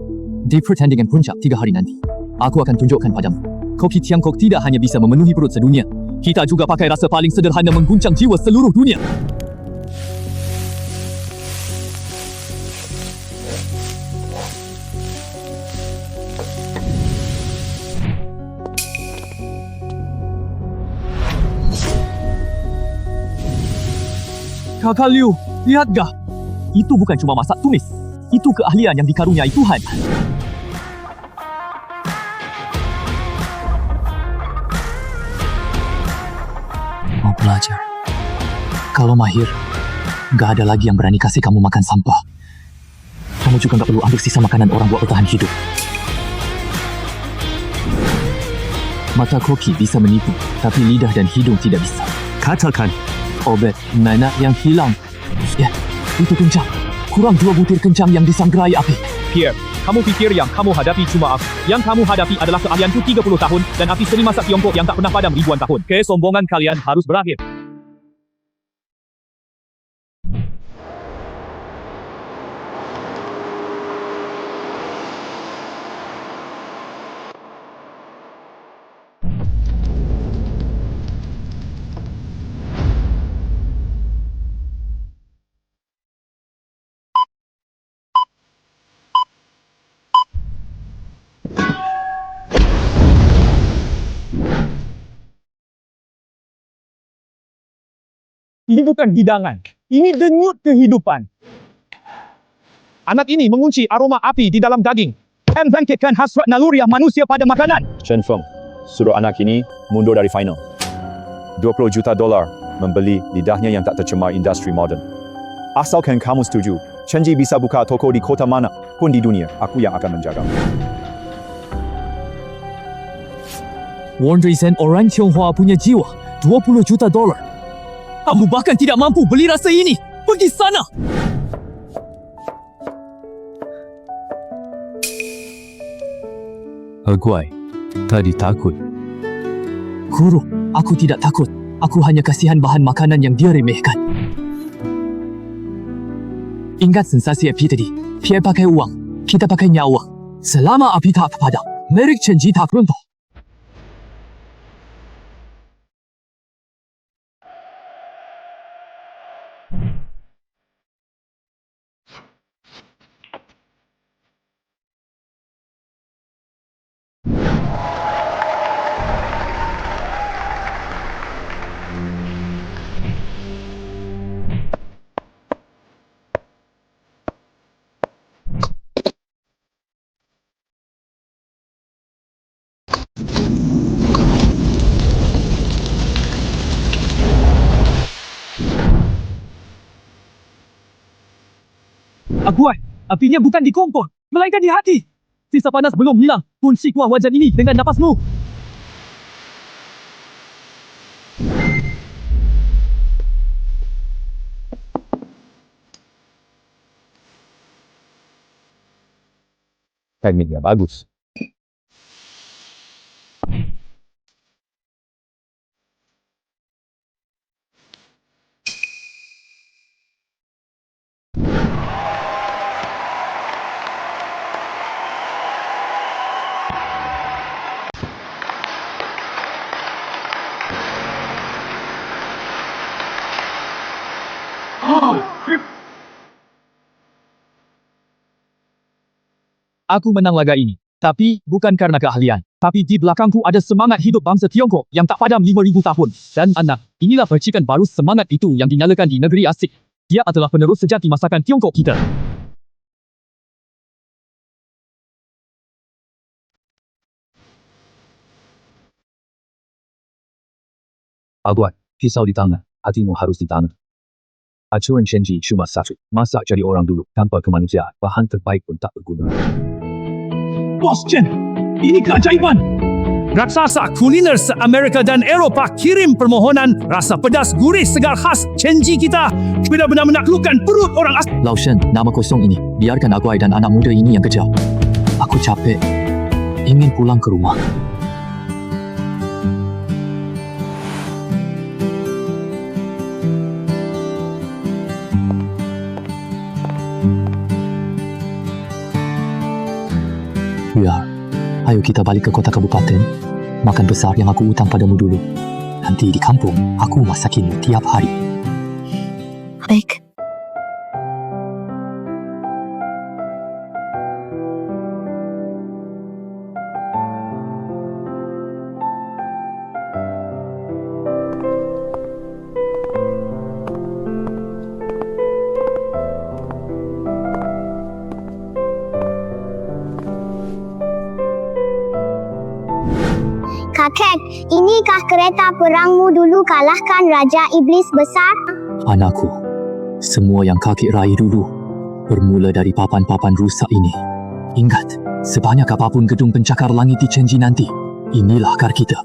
Di pertandingan puncak 3 hari nanti, aku akan tunjukkan padamu. Koki Tiangkok tidak hanya bisa memenuhi perut sedunia, kita juga pakai rasa paling sederhana mengguncang jiwa seluruh dunia. Kakak Liu, lihat gak? Itu bukan cuma masak tumis. Itu keahlian yang dikaruniai Tuhan. Mau belajar. Kalau mahir, gak ada lagi yang berani kasih kamu makan sampah. Kamu juga gak perlu ambil sisa makanan orang buat bertahan hidup. Mata Koki bisa menipu, tapi lidah dan hidung tidak bisa. Katakan. Obat mana yang hilang? Ya, itu kencang. Kurang 2 butir kencang yang disangrai api. Pierre, kamu pikir yang kamu hadapi cuma aku. Yang kamu hadapi adalah keahlianku 30 tahun dan api seni masak Tiongkok yang tak pernah padam ribuan tahun. Kesombongan kalian harus berakhir. Ini bukan hidangan. Ini denyut kehidupan. Anak ini mengunci aroma api di dalam daging dan bangkitkan hasrat naluriah manusia pada makanan. Chen Feng, suruh anak ini mundur dari final. $20 juta membeli lidahnya yang tak tercemar industri moden. Asalkan kamu setuju, Chen Ji bisa buka toko di kota mana pun di dunia, aku yang akan menjaga. Wondry Zen orang Tionghoa punya jiwa. $20 juta. Kamu bahkan tidak mampu beli rasa ini. Pergi sana. Aguai, tadi takut. Guru, aku tidak takut. Aku hanya kasihan bahan makanan yang dia remehkan. Ingat sensasi api tadi. Pierre pakai uang, kita pakai nyawa. Selama api tak padam, merek Chen Ji tak runtuh. Aguai, apinya bukan di kompor, melainkan di hati. Sisa panas belum hilang, pun si kuah wajan ini dengan napasmu. Tekniknya bagus. Aku menang laga ini. Tapi, bukan karena keahlian. Tapi di belakangku ada semangat hidup bangsa Tiongkok yang tak padam 5,000 tahun. Dan anak, inilah percikan baru semangat itu yang dinyalakan di negeri asing. Dia adalah penerus sejati masakan Tiongkok kita. Aguai, pisau di tangan, hatimu harus di tangan. Acuan Chen Ji cuma satu, masak jadi orang dulu, tanpa kemanusiaan, bahan terbaik pun tak berguna. Bos Chen, ini keajaiban. Raksasa kuliner se-Amerika dan Eropah kirim permohonan rasa pedas gurih segar khas Chenji kita. Benar-benar menaklukkan perut orang asing. Lao Shen, nama kosong ini, biarkan Aguai dan anak muda ini yang kejar. Aku capek, ingin pulang ke rumah. Biar, ayo kita balik ke kota kabupaten, makan besar yang aku utang padamu dulu. Nanti di kampung, aku masakin tiap hari. Baik. Kakek, inikah kereta perangmu dulu kalahkan Raja Iblis Besar? Anakku, semua yang kakek raih dulu bermula dari papan-papan rusak ini. Ingat, sebanyak apapun gedung pencakar langit di Chenji nanti, inilah akar kita.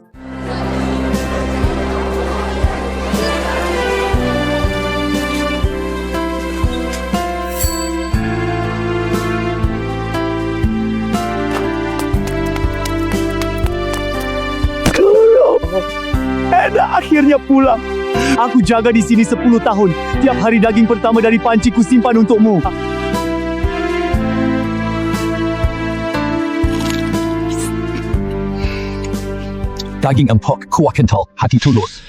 Eda akhirnya pulang. Aku jaga di sini 10 tahun. Tiap hari daging pertama dari panci ku simpan untukmu. Daging empuk, kuah kental, hati tulus.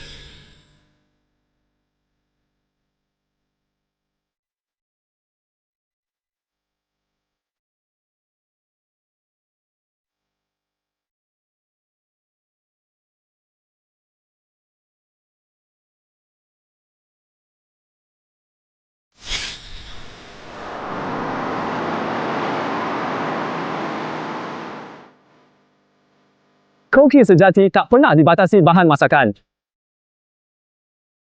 Koki sejati tak pernah dibatasi bahan masakan.